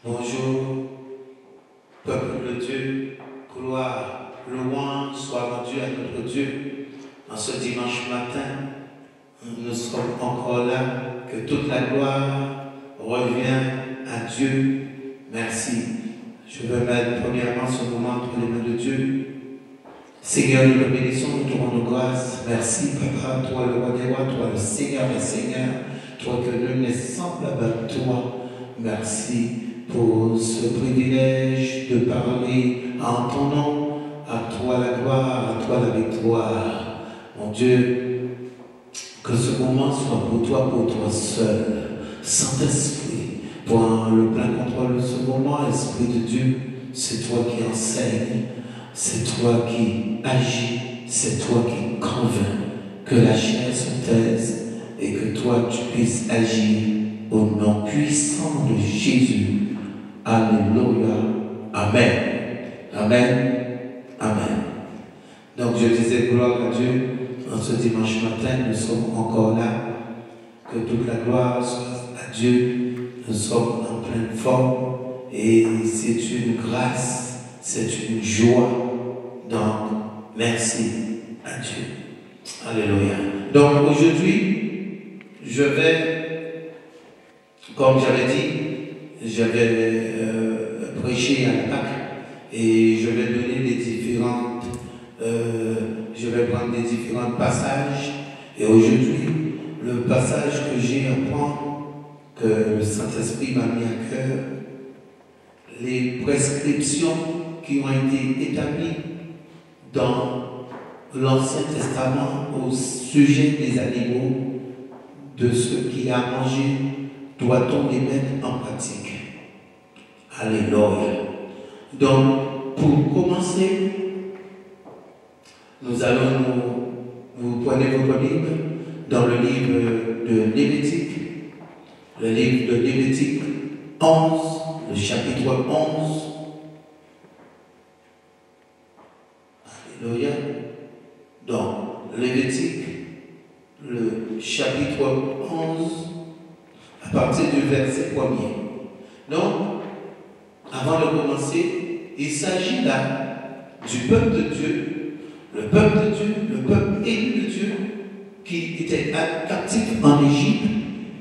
Bonjour, peuple de Dieu, gloire, louange soit rendue à notre Dieu. En ce dimanche matin, nous sommes encore là, que toute la gloire revient à Dieu. Merci. Je veux mettre premièrement ce moment entre les mains de Dieu. Seigneur, nous te bénissons, nous te rendons grâce. Merci, Papa, toi le roi des rois, toi le Seigneur des seigneurs, toi que nul n'est semblable à toi. Merci pour ce privilège de parler en ton nom. À toi la gloire, à toi la victoire. Mon Dieu, que ce moment soit pour toi seul. Saint-Esprit, prends le plein contrôle de ce moment. Esprit de Dieu, c'est toi qui enseignes, c'est toi qui agis, c'est toi qui convaincs. Que la chair se taise et que toi tu puisses agir au nom puissant de Jésus. Alléluia. Amen. Amen. Amen. Donc je disais gloire à Dieu. En ce dimanche matin, nous sommes encore là. Que toute la gloire soit à Dieu. Nous sommes en pleine forme. Et c'est une grâce, c'est une joie. Donc, merci à Dieu. Alléluia. Donc aujourd'hui, je vais, comme j'avais dit, je vais prêcher à la Pâque et je vais donner des différentes, je vais prendre des différents passages. Et aujourd'hui, le passage que j'ai à prendre, que le Saint-Esprit m'a mis à cœur, les prescriptions qui ont été établies dans l'Ancien Testament au sujet des animaux, de ce qui a mangé, doit-on les mettre en pratique? Alléluia. Donc, pour commencer, nous allons, vous prenez votre Bible dans le livre de Lévitique, le livre de Lévitique 11, le chapitre 11. Alléluia. Donc, Lévitique, le chapitre 11, à partir du verset 1er. Donc, avant de commencer, il s'agit là du peuple de Dieu, le peuple de Dieu, le peuple élu de Dieu, qui était captif en Égypte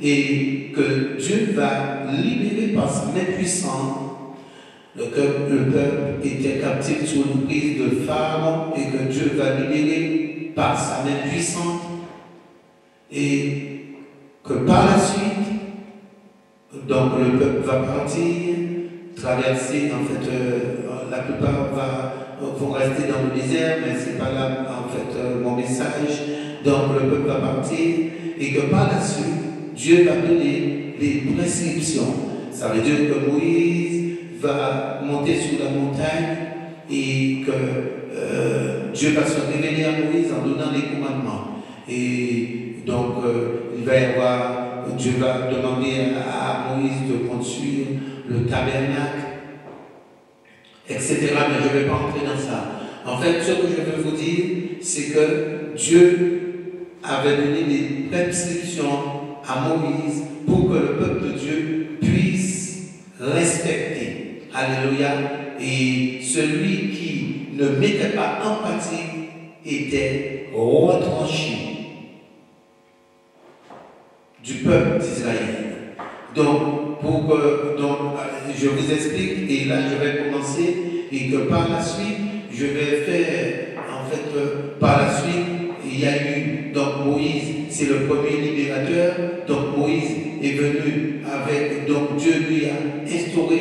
et que Dieu va libérer par sa main puissante. Le peuple était captif sous l'emprise de Pharaon et que Dieu va libérer par sa main puissante. Et que par la suite, donc le peuple va partir, traverser, en fait, la plupart vont rester dans le désert, mais c'est pas là, en fait, mon message. Donc le peuple va partir et que par la suite, Dieu va donner des prescriptions. Ça veut dire que Moïse va monter sur la montagne et que Dieu va se révéler à Moïse en donnant les commandements. Et donc, il va y avoir, Dieu va demander à Moïse de construire le tabernacle, etc. Mais je ne vais pas entrer dans ça. En fait, ce que je veux vous dire, c'est que Dieu avait donné des prescriptions à Moïse pour que le peuple de Dieu puisse respecter. Alléluia. Et celui qui ne mettait pas en pratique était retranché du peuple d'Israël. Donc, je vous explique, et là je vais commencer, et que par la suite, je vais faire, en fait, par la suite, il y a eu, donc Moïse, c'est le premier libérateur, donc Moïse est venu avec, donc Dieu lui a instauré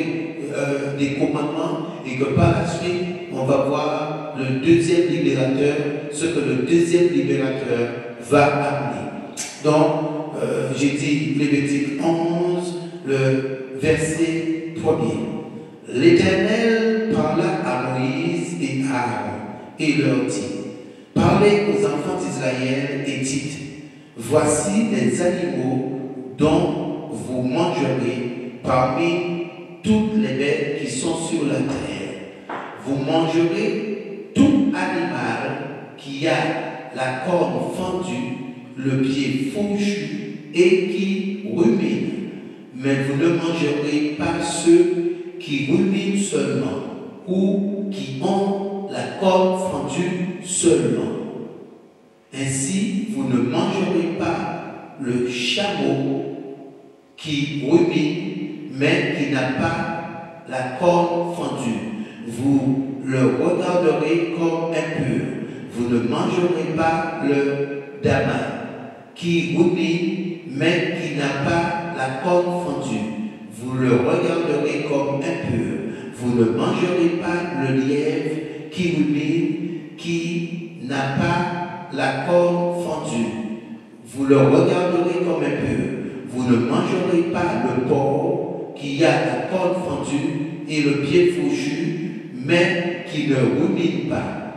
des commandements, et que par la suite, on va voir le deuxième libérateur, ce que le deuxième libérateur va amener. Donc, j'ai dit Lévitique 11, le verset 1er. L'Éternel parla à Moïse et à Aaron et leur dit: Parlez aux enfants d'Israël et dites: Voici les animaux dont vous mangerez parmi toutes les bêtes qui sont sur la terre. Vous mangerez tout animal qui a la corne fendue, le pied fourchu et qui rumine, mais vous ne mangerez pas ceux qui ruminent seulement ou qui ont la corde fendue seulement. Ainsi, vous ne mangerez pas le chameau qui rumine, mais qui n'a pas la corde fendue. Vous le regarderez comme impur. Vous ne mangerez pas le damas qui rumine, mais qui n'a pas la corde fendue. Vous le regarderez comme impur. Vous ne mangerez pas le lièvre qui rumine, qui n'a pas la corde fendue. Vous le regarderez comme impur. Vous ne mangerez pas le porc qui a la corde fendue et le pied fourchu, mais qui ne rumine pas.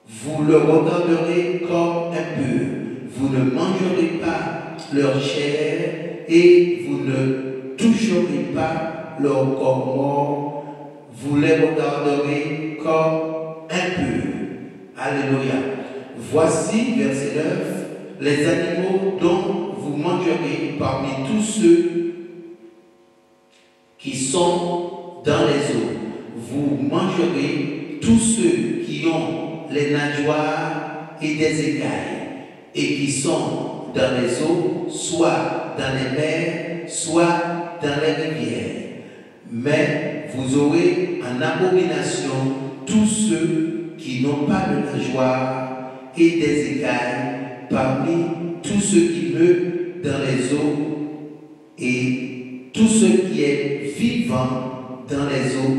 Vous le regarderez comme impur. Vous ne mangerez pas leur chair et vous ne toucherez pas leur corps mort. Vous les regarderez comme impurs. Alléluia. Voici, verset 9, les animaux dont vous mangerez parmi tous ceux qui sont dans les eaux. Vous mangerez tous ceux qui ont les nageoires et des écailles et qui sont dans les eaux, soit dans les mers, soit dans les rivières. Mais vous aurez en abomination tous ceux qui n'ont pas de nageoires et des écailles parmi tous ceux qui meurent dans les eaux et tout ce qui est vivant dans les eaux,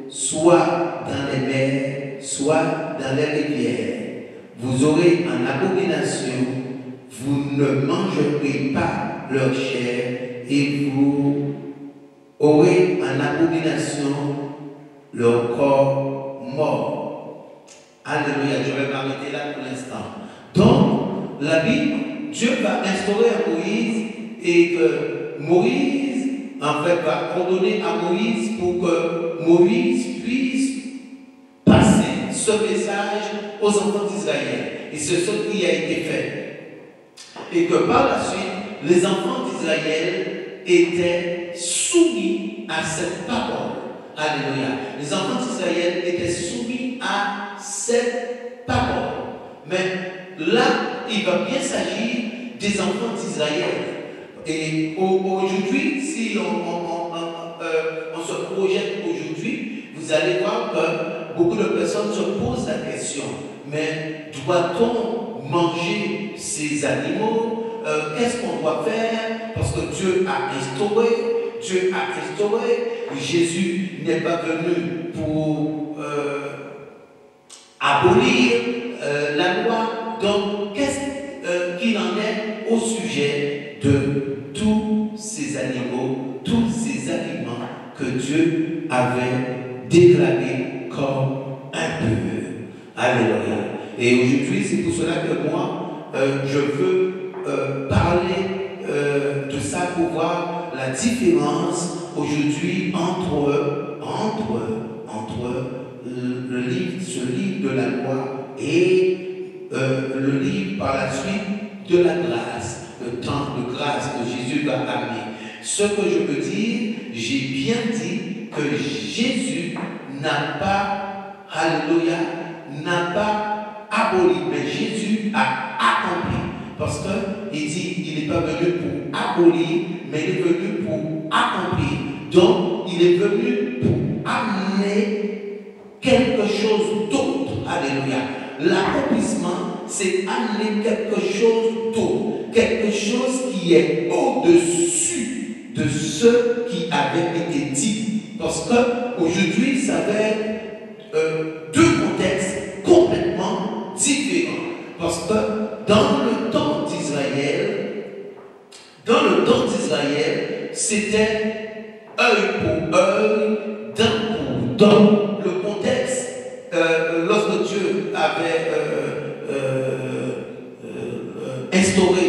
soit dans les mers, soit dans les rivières. Vous aurez en abomination, vous ne mangerez pas leur chair et vous aurez en abomination leur corps mort. Alléluia, je vais m'arrêter là pour l'instant. Donc, la Bible, Dieu va instaurer à Moïse et que Moïse, en fait, va ordonner à Moïse pour que Moïse puisse passer ce message aux enfants d'Israël. Et c'est ce qui a été fait. Et que par la suite, les enfants d'Israël étaient soumis à cette parole. Alléluia. Les enfants d'Israël étaient soumis à cette parole. Mais là, il va bien s'agir des enfants d'Israël. Et aujourd'hui, si on se projette aujourd'hui, vous allez voir que beaucoup de personnes se posent la question, mais doit-on manger ces animaux? Qu'est-ce qu'on doit faire? Parce que Dieu a instauré, Jésus n'est pas venu pour abolir la loi. Donc, qu'est-ce qu'il en est au sujet de tous ces animaux, tous ces aliments que Dieu avait déclarés comme impurs? Alléluia. Et aujourd'hui, c'est pour cela que moi, je veux parler de ça pour voir la différence aujourd'hui entre ce livre de la loi et le livre par la suite de la grâce, le temps de grâce que Jésus va amener. Ce que je veux dire, j'ai bien dit que Jésus n'a pas, alléluia, n'a pas aboli, mais Jésus a accompli. Parce qu'il dit, il n'est pas venu pour abolir, mais il est venu pour accomplir. Donc, il est venu pour amener quelque chose d'autre. Alléluia. L'accomplissement, c'est amener quelque chose d'autre. Quelque chose qui est au-dessus de ce qui avait été dit. Parce qu'aujourd'hui, ça va être deux contextes complètement différents. Parce que dans le temps d'Israël, c'était œil pour œil, dent pour dent. Le contexte, lorsque Dieu avait instauré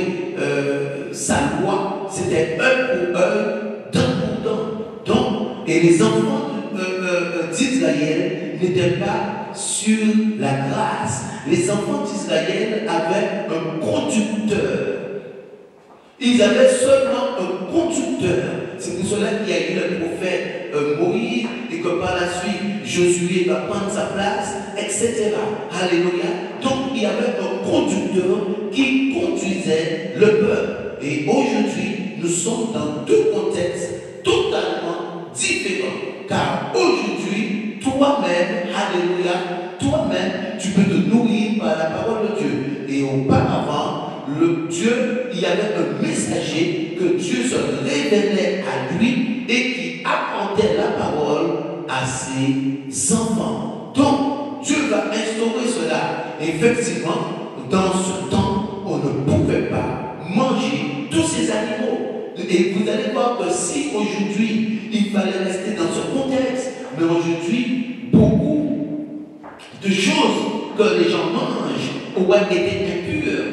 sa loi, c'était œil pour œil, dent pour dent. Donc, et les enfants d'Israël n'étaient pas sur la grâce. Les enfants d'Israël avaient un conducteur. Ils avaient seulement un conducteur conducteur. C'est pour cela qu'il y a eu le prophète Moïse et que par la suite Josué va prendre sa place, etc. Alléluia. Donc il y avait un conducteur qui conduisait le peuple. Et aujourd'hui, nous sommes dans deux contextes totalement différents. Car aujourd'hui, toi-même, alléluia, toi-même, tu peux te nourrir par la parole de Dieu. Et auparavant, il y avait un messager que Dieu se révélait à lui et qui apportait la parole à ses enfants. Donc, Dieu va instaurer cela. Effectivement, dans ce temps, on ne pouvait pas manger tous ces animaux. Et vous allez voir que si aujourd'hui, il fallait rester dans ce contexte, mais aujourd'hui, beaucoup de choses que les gens mangent auraient été impures.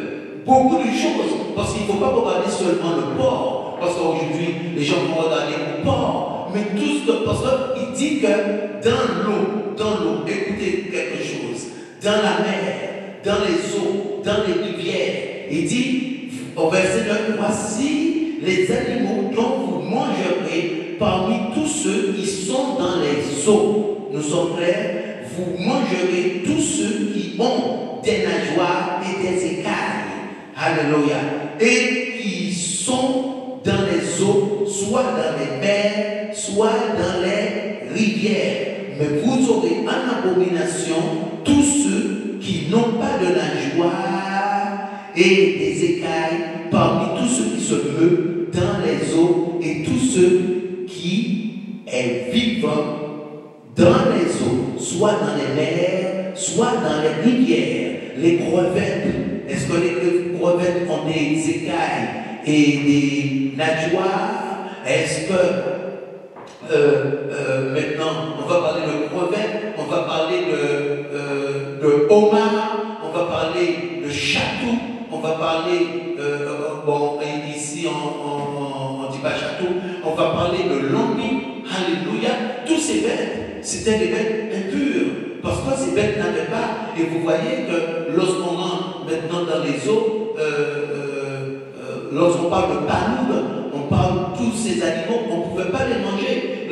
Beaucoup de choses, parce qu'il ne faut pas regarder seulement le porc, parce qu'aujourd'hui, les gens vont regarder le porc, mais tout ce que, parce qu'il dit que dans l'eau, écoutez quelque chose, dans la mer, dans les eaux, dans les rivières, il dit, au verset 9, voici les animaux dont vous mangerez parmi tous ceux qui sont dans les eaux. Nous sommes clairs, vous mangerez tous ceux qui ont des nageoires et des écailles. Alléluia. Et qui sont dans les eaux, soit dans les mers, soit dans les rivières. Mais vous aurez en abomination tous ceux qui n'ont pas de nageoires et des écailles, parmi tous ceux qui se meuvent dans les eaux et tous ceux qui vivent dans les eaux, soit dans les mers, soit dans les rivières. Les crevettes, est-ce que les crevettes ont des écailles et des nageoires? Est-ce que maintenant on va parler de crevettes, on va parler de homard, on va parler de chatou, on va parler, ici on ne dit pas chatou, on va parler de lambi, alléluia. Tous ces bêtes, c'était des bêtes impures. Parce que ces bêtes n'avaient pas, et vous voyez que lorsqu'on rentre maintenant dans les eaux, lorsqu'on parle de panoule, on parle de tous ces animaux, on ne pouvait pas les manger.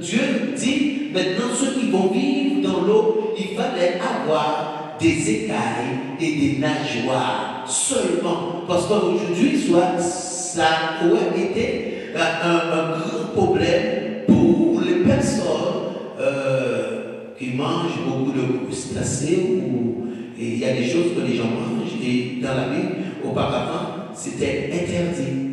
Dieu dit, maintenant ceux qui vont vivre dans l'eau, il fallait avoir des écailles et des nageoires seulement. Parce qu'aujourd'hui, ça aurait été un grand problème pour les personnes qui mangent beaucoup de crustacés, et il y a des choses que les gens mangent, et dans la Bible, auparavant, c'était interdit.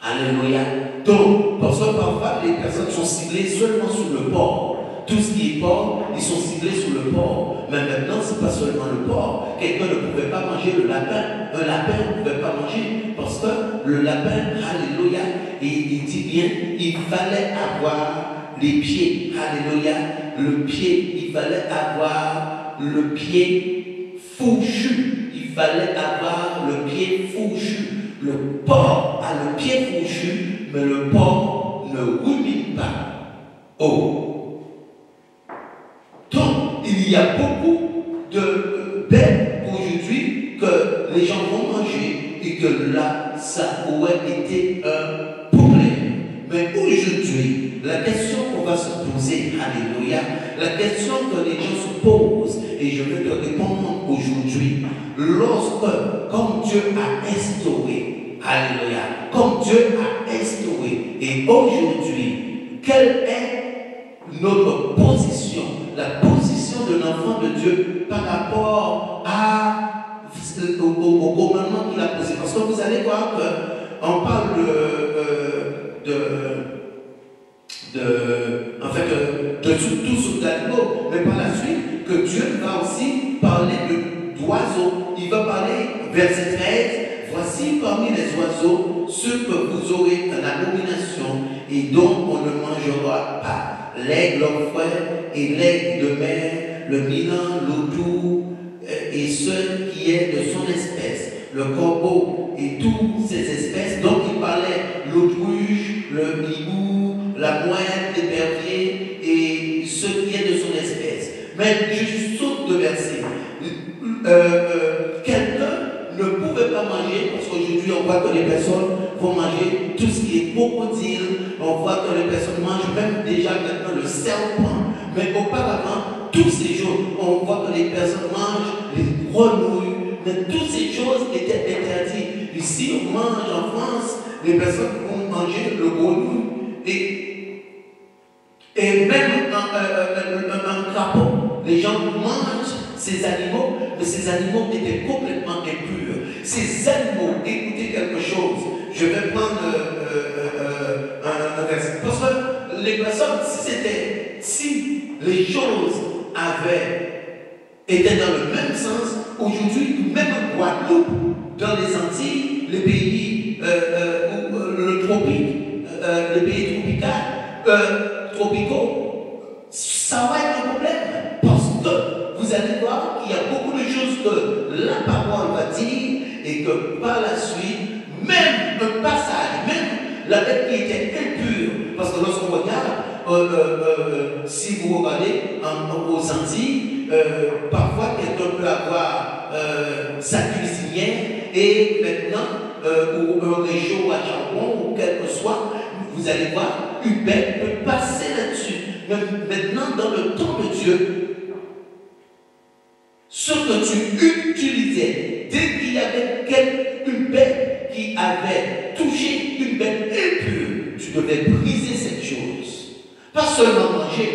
Alléluia. Donc, parce que parfois, les personnes sont ciblées seulement sur le porc. Tout ce qui est porc, ils sont ciblés sur le porc. Mais maintenant, ce n'est pas seulement le porc. Quelqu'un ne pouvait pas manger le lapin. Un lapin, on ne pouvait pas manger. Parce que le lapin, alléluia, il dit bien, il fallait avoir les pieds. Alléluia. Le pied, il fallait avoir le pied fourchu. Il fallait avoir le pied fourchu. Le porc a le pied fourchu, mais le porc ne rumine pas. Oh! Donc, il y a beaucoup de bêtes aujourd'hui que les gens vont manger et que là, ça aurait été un problème. Mais aujourd'hui, la question qu'on va se poser, alléluia, la question que les gens se posent, et je vais te répondre aujourd'hui, comme Dieu a instauré, alléluia, comme Dieu a instauré, et aujourd'hui, quelle est notre position, la position de l'enfant de Dieu par rapport au commandement qu'il a posé. Parce que vous allez voir qu'on parle de tout sur d'animaux, mais par la suite, que Dieu va aussi parler d'oiseaux. Il va parler, verset 13, voici parmi les oiseaux ceux que vous aurez en abomination et dont on ne mangera pas. L'aigle frère et l'aigle de mer, le milan, l'autour et ce qui est de son espèce, le corbeau et toutes ces espèces dont il parlait, l'autruche, le hibou, la mouette, l'épervier et ce qui est de son espèce. Mais je saute de verset. Quelqu'un ne pouvait pas manger, parce qu'aujourd'hui on voit que les personnes vont manger tout ce qui est crocodile. On voit que les personnes mangent même déjà maintenant le serpent. Mais auparavant, toutes ces choses, on voit que les personnes mangent les grenouilles. Mais toutes ces choses étaient interdites. Ici, on mange en France, les personnes vont manger le grenouille. Et même un crapaud, les gens mangent ces animaux, mais ces animaux étaient complètement impurs. Ces animaux, écoutez quelque chose, je vais prendre un verset. Parce que les personnes, si les choses étaient dans le même sens, aujourd'hui, même en Guadeloupe, dans les Antilles, les pays le tropique, les pays tropicaux, ça va être un problème. Parce que vous allez voir qu'il y a beaucoup de choses que la parole va dire et que par la suite, même un passage, même la bête qui était impure, parce que lorsqu'on regarde, si vous regardez aux Antilles, parfois quelqu'un peut avoir sa cuisinière et maintenant, ou un réchaud à charbon, ou quel que soit, vous allez voir, une bête peut passer là-dessus. Mais maintenant, dans le temps de Dieu, ce que tu utilisais, dès qu'il y avait une bête qui avait touché une bête impure, tu devais briser cette chose. Pas seulement manger.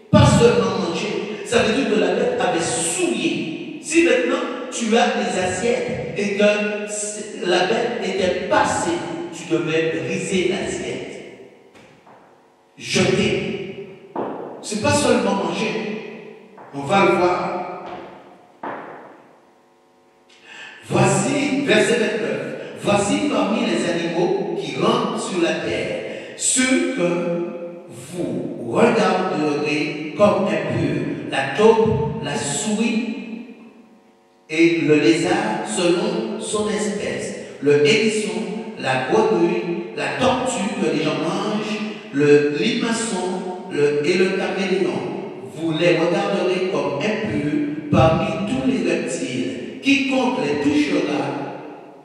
Pas seulement manger. Ça veut dire que la bête avait souillé. Si maintenant tu as des assiettes et que la bête était passée, tu devais briser l'assiette. Jeter. Ce n'est pas seulement manger. On va le voir. Voici, verset 29. Voici parmi les animaux qui rampent sur la terre, ceux que vous regarderez comme impurs, la taupe, la souris et le lézard selon son espèce, le hérisson, la grenouille, la tortue que les gens mangent, le limaçon et le caméléon. Vous les regarderez comme impurs parmi tous les reptiles. Quiconque les touchera,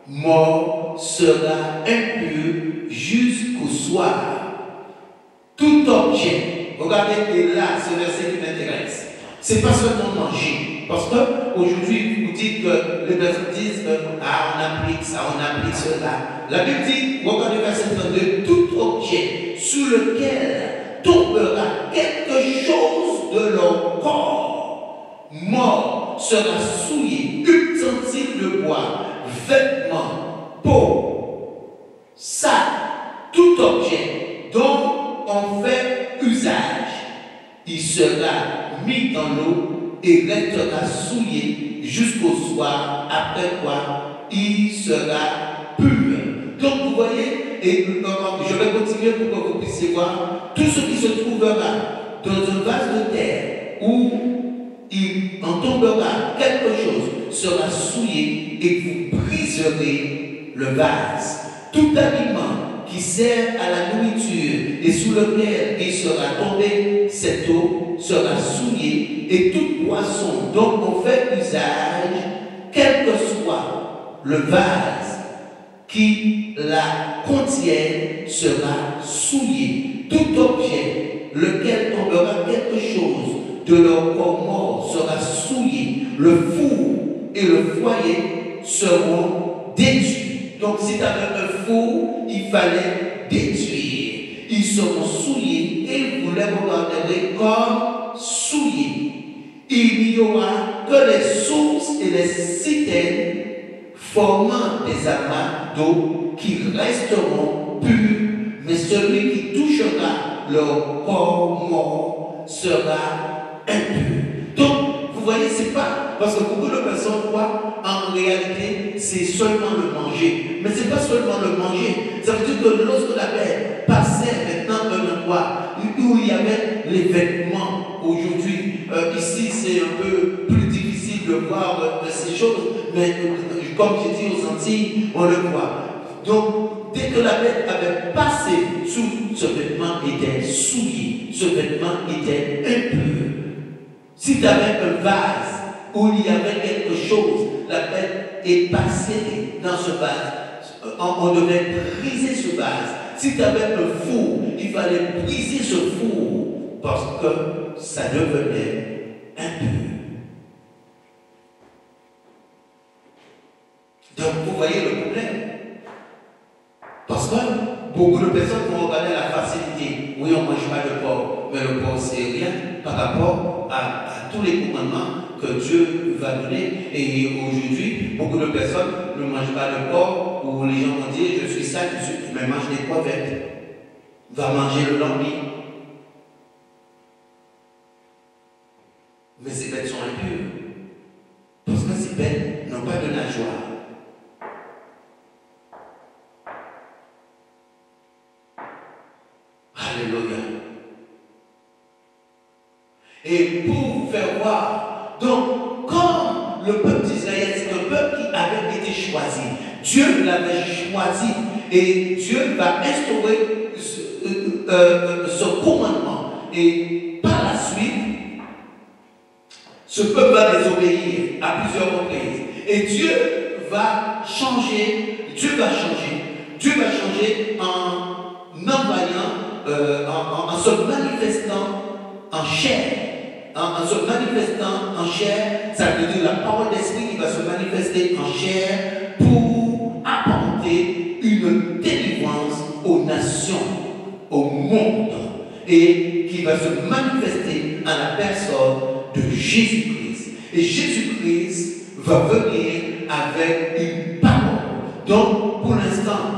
mort sera impur jusqu'au soir. Tout objet, regardez, et là, ce verset qui m'intéresse, c'est pas seulement manger. Parce qu'aujourd'hui, vous dites que les personnes disent ah, on applique ça, on applique cela. La Bible dit, regardez verset 32, tout objet sur lequel tombera quelque chose de leur corps, mort, sera souillé, ustensiles de bois, vêtements, peau, sac, tout objet dont on fait usage, il sera mis dans l'eau et restera souillé jusqu'au soir, après quoi il sera pur. Donc vous voyez, et je vais continuer pour que vous puissiez voir tout ce qui se trouvera dans un vase de terre où il en tombera quelque chose, sera souillé et vous briserez le vase. Tout aliment qui sert à la nourriture et sous lequel il sera tombé, cette eau sera souillée, et toute poisson dont on fait usage, quel que soit le vase qui la contient, sera souillé. Tout objet lequel tombera quelque chose de leur corps mort sera souillé. Le four et le foyer seront détruits. Donc si tu avais un four, il fallait détruire. Ils seront souillés et vous les regarderez comme souillés. Il n'y aura que les sources et les citernes formant des amas d'eau qui resteront purs, mais celui qui touchera leur corps mort sera impur. Donc, vous voyez, c'est pas parce que beaucoup de personnes croient en réalité c'est seulement le manger. Mais c'est pas seulement le manger. Ça veut dire que lorsque la bête passait maintenant un endroit où il y avait les vêtements aujourd'hui, ici c'est un peu plus difficile de voir ces choses, mais comme j'ai dit aux Antilles, on le voit. Donc, dès que la bête avait passé sous ce vêtement était souillé, ce vêtement était impur. Si tu avais un vase où il y avait quelque chose, la bête est passée dans ce vase. on devait briser ce vase. Si tu avais un four, il fallait briser ce four parce que ça devenait impur. Donc vous voyez le problème. Parce que beaucoup de personnes vont regarder la facilité. Oui, on ne mange pas le porc, mais le porc c'est rien par rapport à tous les commandements que Dieu va donner. Et aujourd'hui, beaucoup de personnes ne mangent pas le porc, ou les gens vont dire, je suis sale, mais mange des crevettes. Va manger le lambi. Mais ces bêtes sont impures. Parce que ces bêtes n'ont pas de nageoire. Alléluia. Et pour vous faire voir, donc, comme le peuple d'Israël, c'est un peuple qui avait été choisi, Dieu l'avait choisi, et Dieu va instaurer ce commandement. Et par la suite, ce peuple va désobéir à plusieurs reprises. Et Dieu va changer en envoyant, en se manifestant en chair. En se manifestant en chair, ça veut dire la parole d'esprit qui va se manifester en chair pour apporter une délivrance aux nations, au monde, et qui va se manifester en la personne de Jésus-Christ. Et Jésus-Christ va venir avec une parole. Donc, pour l'instant,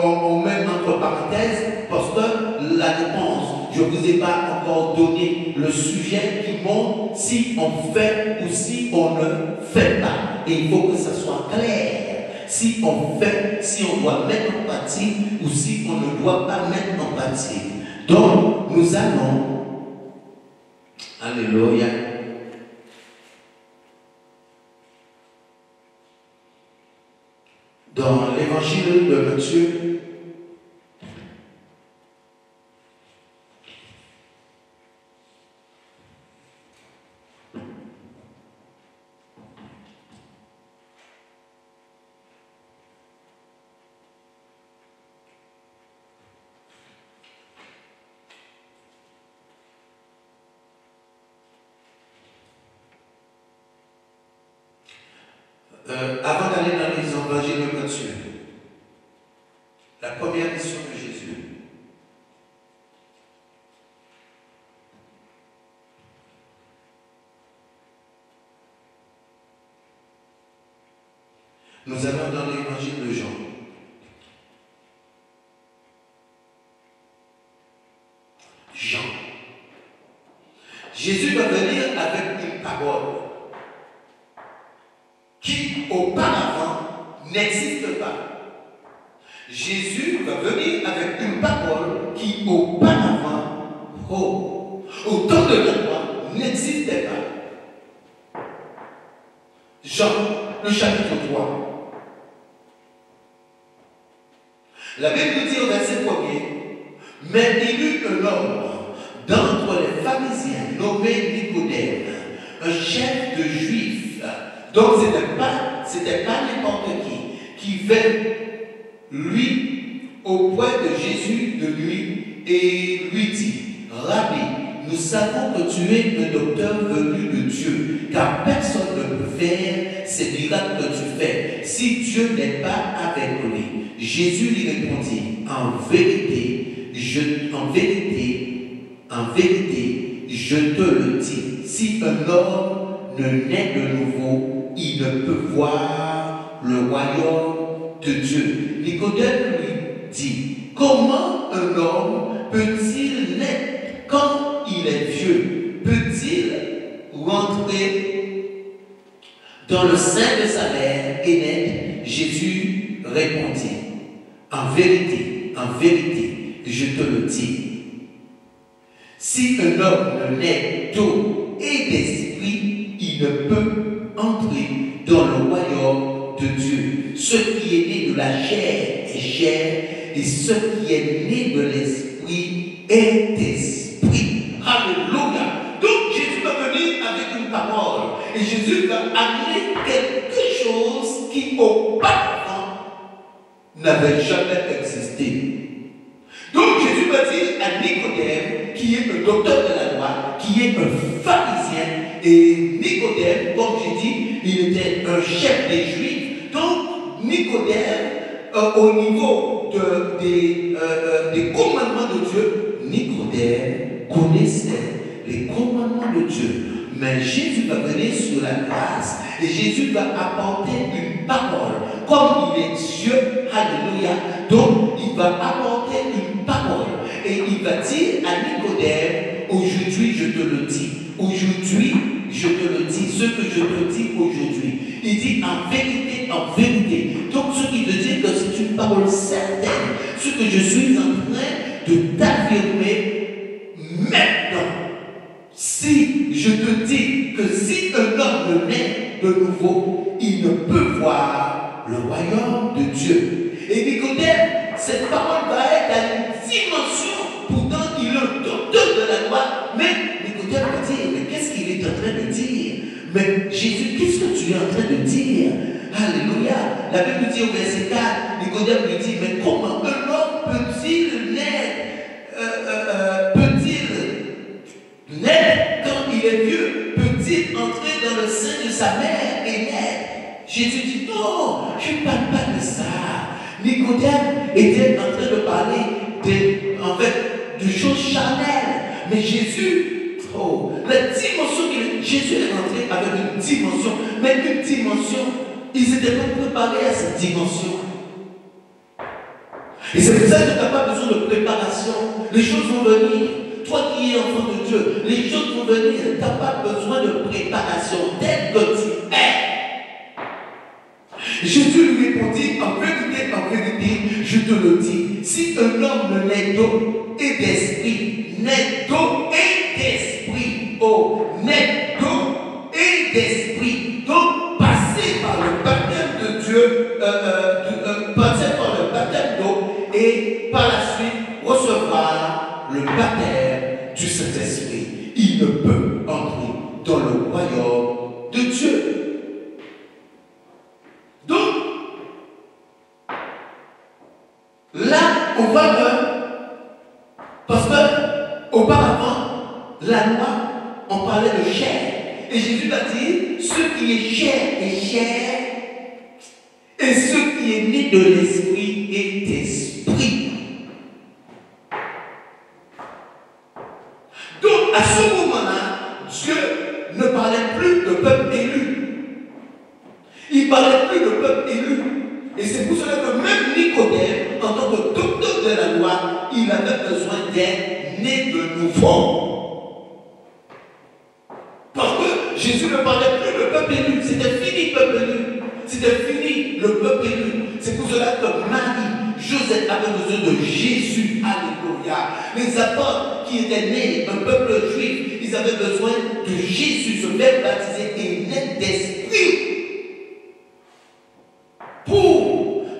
on met entre parenthèses parce que la réponse, je ne vous ai pas encore donné le sujet qui montre si on fait ou si on ne fait pas. Et il faut que ça soit clair. Si on fait, si on doit mettre en pratique ou si on ne doit pas mettre en pratique. Donc, nous allons, alléluia, dans l'évangile de Matthieu, avant d'aller dans les évangiles de Matthieu, la première mission de Jésus. Nous allons dans l'évangile de Jean. Jean. Jésus va venir avec une parole qui auparavant n'existe pas. Jésus va venir avec une parole qui auparavant, au temps de la loi, n'existait pas. Jean, le chapitre 3. La Bible nous dit au verset 1er, mais il y eut un homme d'entre les pharisiens nommé Nicodème, un chef de juifs. Donc c'était pas n'importe qui vint lui auprès de Jésus de nuit et lui dit, Rabbi, nous savons que tu es un docteur venu de Dieu, car personne ne peut faire ces miracles que tu fais si Dieu n'est pas avec lui. Jésus lui répondit, en vérité, je te le dis, si un homme ne naît de nouveau, il ne peut voir le royaume de Dieu. Nicodème lui dit, comment un homme peut-il naître quand il est vieux? Peut-il rentrer dans le sein de sa mère et naître? Jésus répondit, en vérité, je te le dis, si un homme ne naît d'eau et d'esprit, il ne peut entrer dans le royaume de Dieu. Ce qui est né de la chair est chair, et ce qui est né de l'esprit est esprit. Alléluia. Donc Jésus va venir avec une parole, et Jésus va amener quelque chose qui auparavant n'avait jamais existé. Donc Jésus va dire à Nicodème, qui est un docteur de la loi, qui est un pharisien, et Nicodème, comme j'ai dit, il était un chef des Juifs. Donc Nicodème, au niveau des commandements de Dieu, Nicodème connaissait les commandements de Dieu. Mais Jésus va venir sur la grâce et Jésus va apporter une parole. Comme il est Dieu, alléluia, donc il va apporter une parole. Et il va dire à Nicodème, aujourd'hui je te le dis, aujourd'hui je te le dis, ce que je te dis aujourd'hui. Il dit en vérité, en vérité. Donc ce qui veut dire que c'est une parole certaine, ce que je suis en train de t'affirmer maintenant. Si je te dis que si un homme naît de nouveau, il ne peut voir le royaume de Dieu. Et Nicodème, cette parole va être à une dimension, pourtant il est un docteur de la loi, mais Nicodème va dire, mais qu'est-ce qu'il est en train de dire? Mais Jésus, qu'est-ce que tu es en train de dire? Alléluia. La Bible dit au verset 4, Nicodème lui dit, mais comment un homme peut-il naître quand il est vieux? Peut-il entrer dans le sein de sa mère et naître? Jésus dit non, je ne parle pas de ça. Nicodème était en train de parler de choses charnelles. Mais Jésus, la dimension, Jésus est rentré avec une dimension, mais une dimension, ils n'étaient pas préparés à cette dimension. Et c'est pour ça que tu n'as pas besoin de préparation. Les choses vont venir. Toi qui es enfant de Dieu, les choses vont venir. Tu n'as pas besoin de préparation tel que tu es. Jésus lui répondit, en vérité, je te le dis, si un homme naît d'eau et d'esprit, naît d'eau et d'esprit, naît d'eau et d'esprit, donc passer par le baptême de Dieu, passer par le baptême d'eau et par la suite recevoir le baptême du Saint-Esprit. Il ne peut entrer dans le royaume de Dieu. Donc, là, on va parce que auparavant, la loi, on parlait de chair. Et Jésus va dire, ce qui est chair, et ce qui est né de l'esprit est esprit. Donc, à ce moment-là, Dieu ne parlait plus de peuple élu. Il ne parlait plus de peuple élu. Et c'est pour cela que même Nicodème, en tant que docteur de la loi, il avait besoin d'être né de nouveau. Parce que Jésus ne parlait plus de peuple élu. C'était fini, peuple élu. C'était fini, le peuple élu. C'est pour cela que Marie, Joseph avait besoin de Jésus. Alléluia. Les apôtres qui étaient nés d'un peuple juif, ils avaient besoin de Jésus, se faire baptiser et naître d'esprit.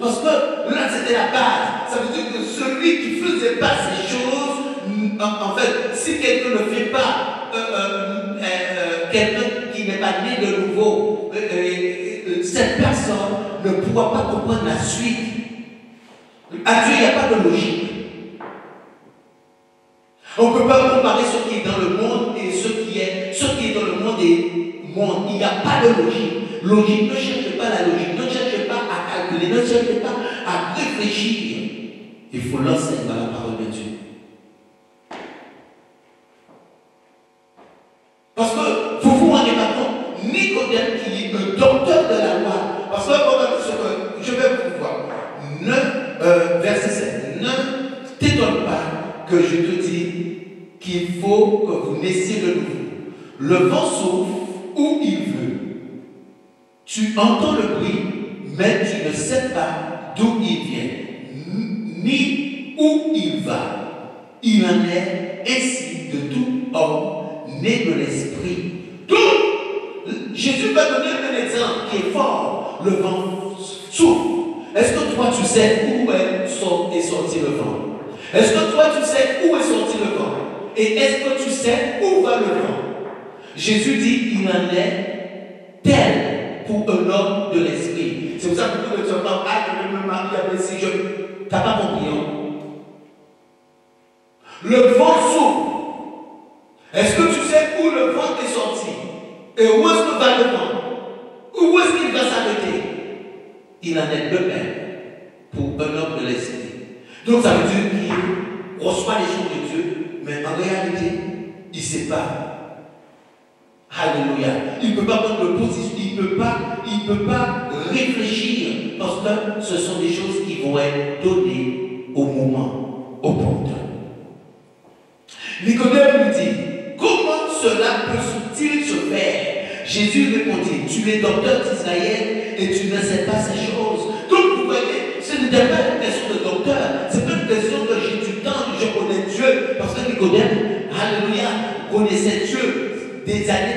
Parce que là c'était la base. Ça veut dire que celui qui ne faisait pas ces choses, en fait, si quelqu'un ne fait pas, quelqu'un qui n'est pas né de nouveau, cette personne ne pourra pas comprendre la suite. À Dieu, il n'y a pas de logique. On ne peut pas comparer ce qui est dans le monde et ce qui est dans le monde et monde. Il n'y a pas de logique. Logique, ne cherchez pas la logique, ne cherchez pas à calculer, ne cherchez pas à réfléchir. Il faut lancer dans la parole de Dieu. Parce que vous vous rendez pas compte, Nicodème qui est le docteur de la loi, parce que regardez ce que je vais vous voir. Verset 7. Ne t'étonne pas que je te dis qu'il faut que vous naissiez de nouveau. Le vent souffle où il veut. Tu entends le bruit, mais tu ne sais pas d'où il vient, ni où il va. Il en est ainsi de tout homme né de l'esprit. Donc, Jésus va donner un exemple qui est fort. Le vent souffle. Est-ce que toi tu sais où est sorti le vent? Est-ce que toi tu sais où est sorti le vent? Et est-ce que tu sais où va le vent? Jésus dit, il en est tel pour un homme de l'esprit. C'est pour ça que beaucoup de gens parlent, je ne mari avait si je. T'as pas compris, hein? Le vent souffle. Est-ce que tu sais où le vent est sorti? Et où est-ce que va le vent? Où est-ce qu'il va s'arrêter? Il en est de même pour un homme de l'esprit. Donc ça veut dire qu'il reçoit les choses de Dieu, mais en réalité, il ne sait pas. Alléluia. Il ne peut pas prendre de position, il ne peut pas réfléchir, parce que ce sont des choses qui vont être données au moment opportun. Nicodème lui dit, comment cela peut-il se faire? Jésus répondit, tu es docteur d'Israël et tu ne sais pas ces choses. Donc vous voyez, ce n'était pas une question de docteur, c'est pas une question de j'ai du temps, je connais Dieu, parce que Nicodème, alléluia, connaissait Dieu des années.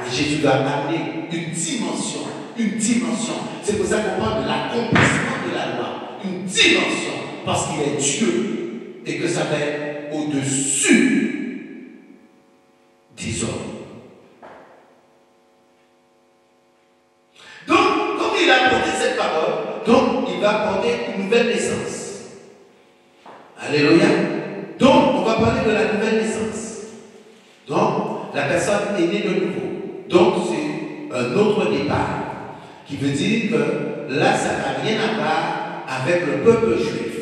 Et Jésus va amener une dimension. C'est pour ça qu'on parle de l'accomplissement de la loi. Une dimension, parce qu'il est Dieu et que ça va être au-dessus des hommes. Donc, comme il a apporté cette parole, donc il va apporter une nouvelle naissance. Alléluia. Donc, on va parler de la nouvelle naissance. Donc, la personne est née de nouveau. Donc, c'est un autre départ. Qui veut dire que là, ça n'a rien à voir avec le peuple juif.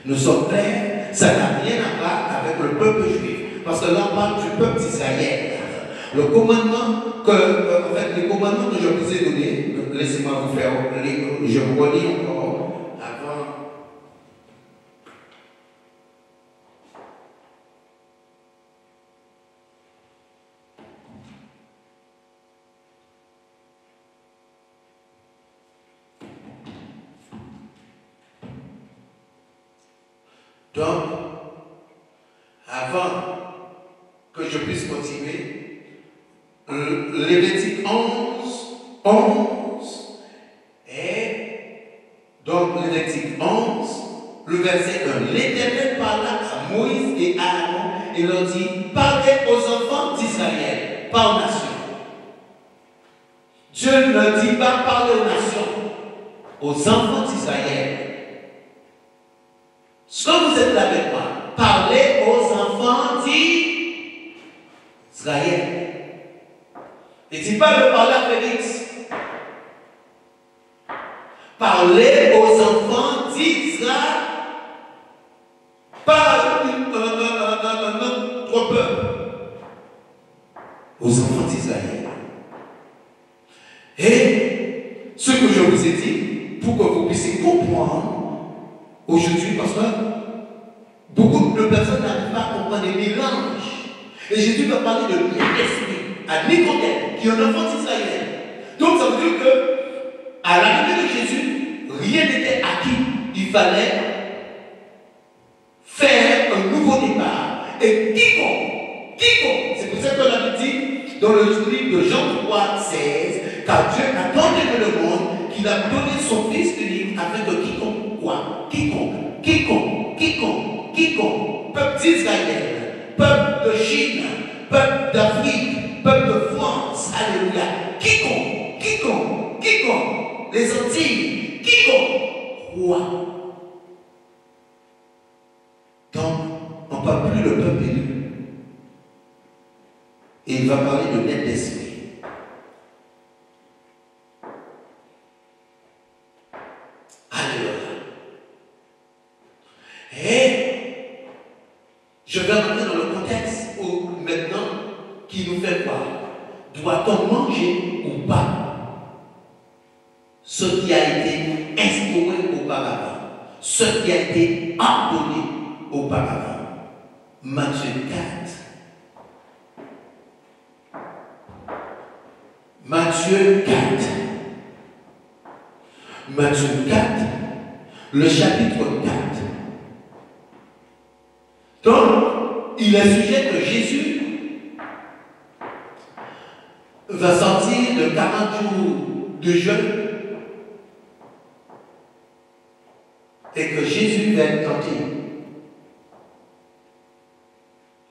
Nous sommes clairs, ça n'a rien à voir avec le peuple juif. Parce que là, on parle du peuple d'Israël. Le commandement les commandements que je vous ai donnés, laissez-moi vous faire, je vous relis encore avant. Donc, avant que je puisse continuer, Lévitique 11, et donc Lévitique 11, le verset 1. L'Éternel parla à Moïse et à Aaron et leur dit, parlez aux enfants d'Israël par nation. Dieu ne dit pas parler aux nations, aux enfants d'Israël. Ce que vous êtes là avec moi, parlez aux enfants d'Israël. Il ne dit pas de parler à Félix. Parlez aux enfants d'Israël. Pas notre peuple. Aux enfants d'Israël. Et ce que je vous ai dit, pour que vous puissiez comprendre aujourd'hui, parce que beaucoup de personnes n'arrivent pas à comprendre les mélanges. Et Jésus va parler de l'esprit à Nicodème, qui est un enfant d'Israël. Donc ça veut dire que, à l'arrivée de Jésus, rien n'était acquis. Il fallait faire un nouveau départ. Et quiconque, c'est pour ça que la Bible dit dans le livre de Jean 3,16, car Dieu a tant aimé le monde qu'il a donné son Fils unique afin que quiconque, peuple d'Israël, peuple de Chine, peuple d'Afrique, peuple de France, alléluia, quiconque, les Antilles, quiconque, croit. Donc, on ne parle plus le peuple élu. Et il va parler de net d'esprit. Alléluia. Et je vais rentrer dans le contexte où maintenant, qui nous fait voir, doit-on manger ou pas ce qui a été instauré auparavant, ce qui a été ordonné auparavant. Matthieu 4. Matthieu 4, le chapitre 4. Donc, il est sujet que Jésus va sortir de 40 jours de jeûne et que Jésus va être tenté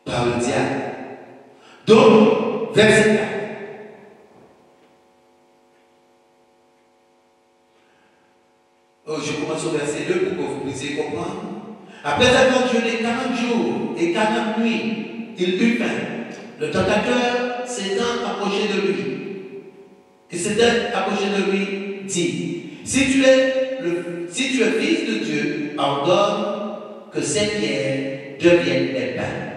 par le diable. Donc, verset 4. Je commence au verset 2 pour que vous puissiez comprendre. Après avoir jeûné 40 jours et 40 nuits, il eut faim. Le tentateur s'étant approché de lui, et s'étant approché de lui, dit, si tu es fils de Dieu, ordonne que ces pierres deviennent des pains.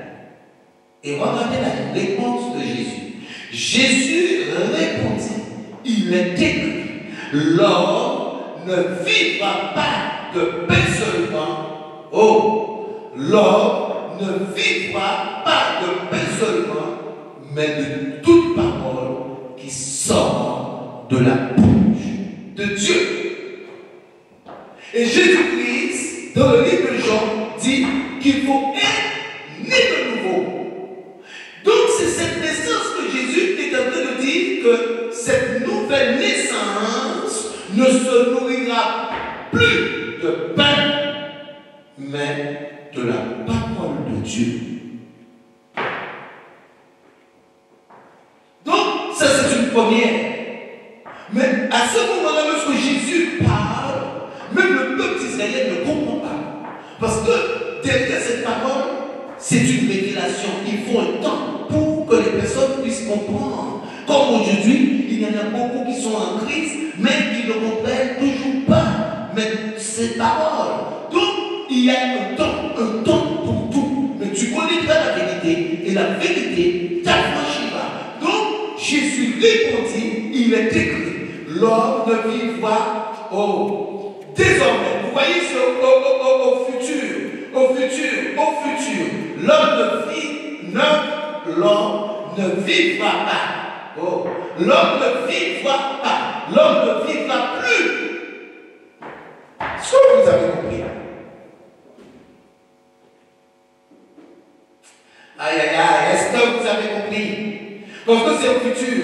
Et regardez la réponse de Jésus. Jésus répondit, il est écrit, l'homme ne vivra pas de pain seulement. Oh, l'homme ne vivra pas de pain seulement, mais de toute parole qui sort de la bouche de Dieu. Et Jésus-Christ, dans le livre de Jean, dit qu'il faut être né de nouveau. Donc c'est cette naissance que Jésus est en train de dire que cette nouvelle naissance ne se nourrira plus de pain, mais de la parole de Dieu. Donc ça c'est une première. Mais à ce moment-là, lorsque Jésus parle, même le peuple d'Israël ne comprend pas. Parce que derrière cette parole, c'est une révélation. Il faut un temps pour que les personnes puissent comprendre. Comme aujourd'hui, il y en a beaucoup qui sont en crise, mais qui ne comprennent toujours pas mais ces paroles. Donc, il y a un temps pour tout. Mais tu connaîtras la vérité, et la vérité t'affranchira. Donc, Jésus répondit, il est écrit, l'homme ne vivra désormais. Vous voyez au futur, l'homme ne vivra pas. L'homme ne vivra pas. L'homme ne vivra plus. Est-ce que vous avez compris? Aïe, aïe, aïe, est-ce que vous avez compris? Parce que c'est au futur.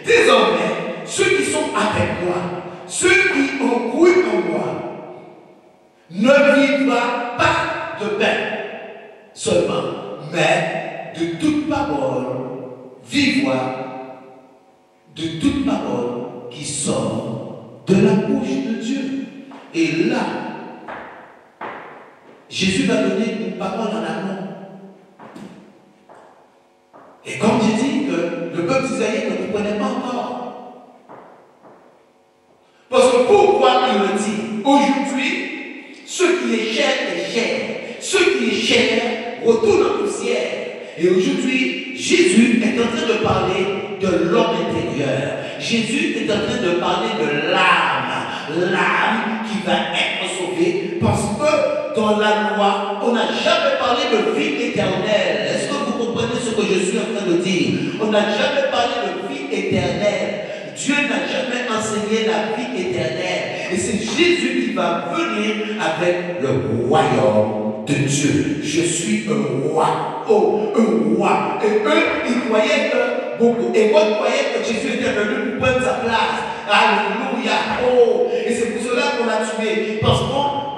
Désormais, ceux qui sont avec moi, ceux qui ont cru en moi, ne vivront pas de pain seulement, mais de toute parole, de toute parole qui sort de la bouche de Dieu. Et là, Jésus va donner une parole en amont. Et comme j'ai dit que le peuple d'Israël ne comprenait pas encore. Parce que pourquoi il le dit? Aujourd'hui, ce qui est chair est chair. Ce qui est chair retourne en poussière. Et aujourd'hui, Jésus est en train de parler de l'homme intérieur. Jésus est en train de parler de l'âme qui va être sauvée. Parce que dans la loi, on n'a jamais parlé de vie éternelle. Est-ce que vous comprenez ce que je suis en train de dire? On n'a jamais parlé de vie éternelle. Dieu n'a jamais enseigné la vie éternelle. Et c'est Jésus qui va venir avec le royaume de Dieu. Je suis un roi. Un roi. Et eux, ils croyaient que beaucoup. Et moi, je croyais que Jésus était venu pour prendre sa place. Alléluia. Et c'est pour cela qu'on l'a tué. Parce que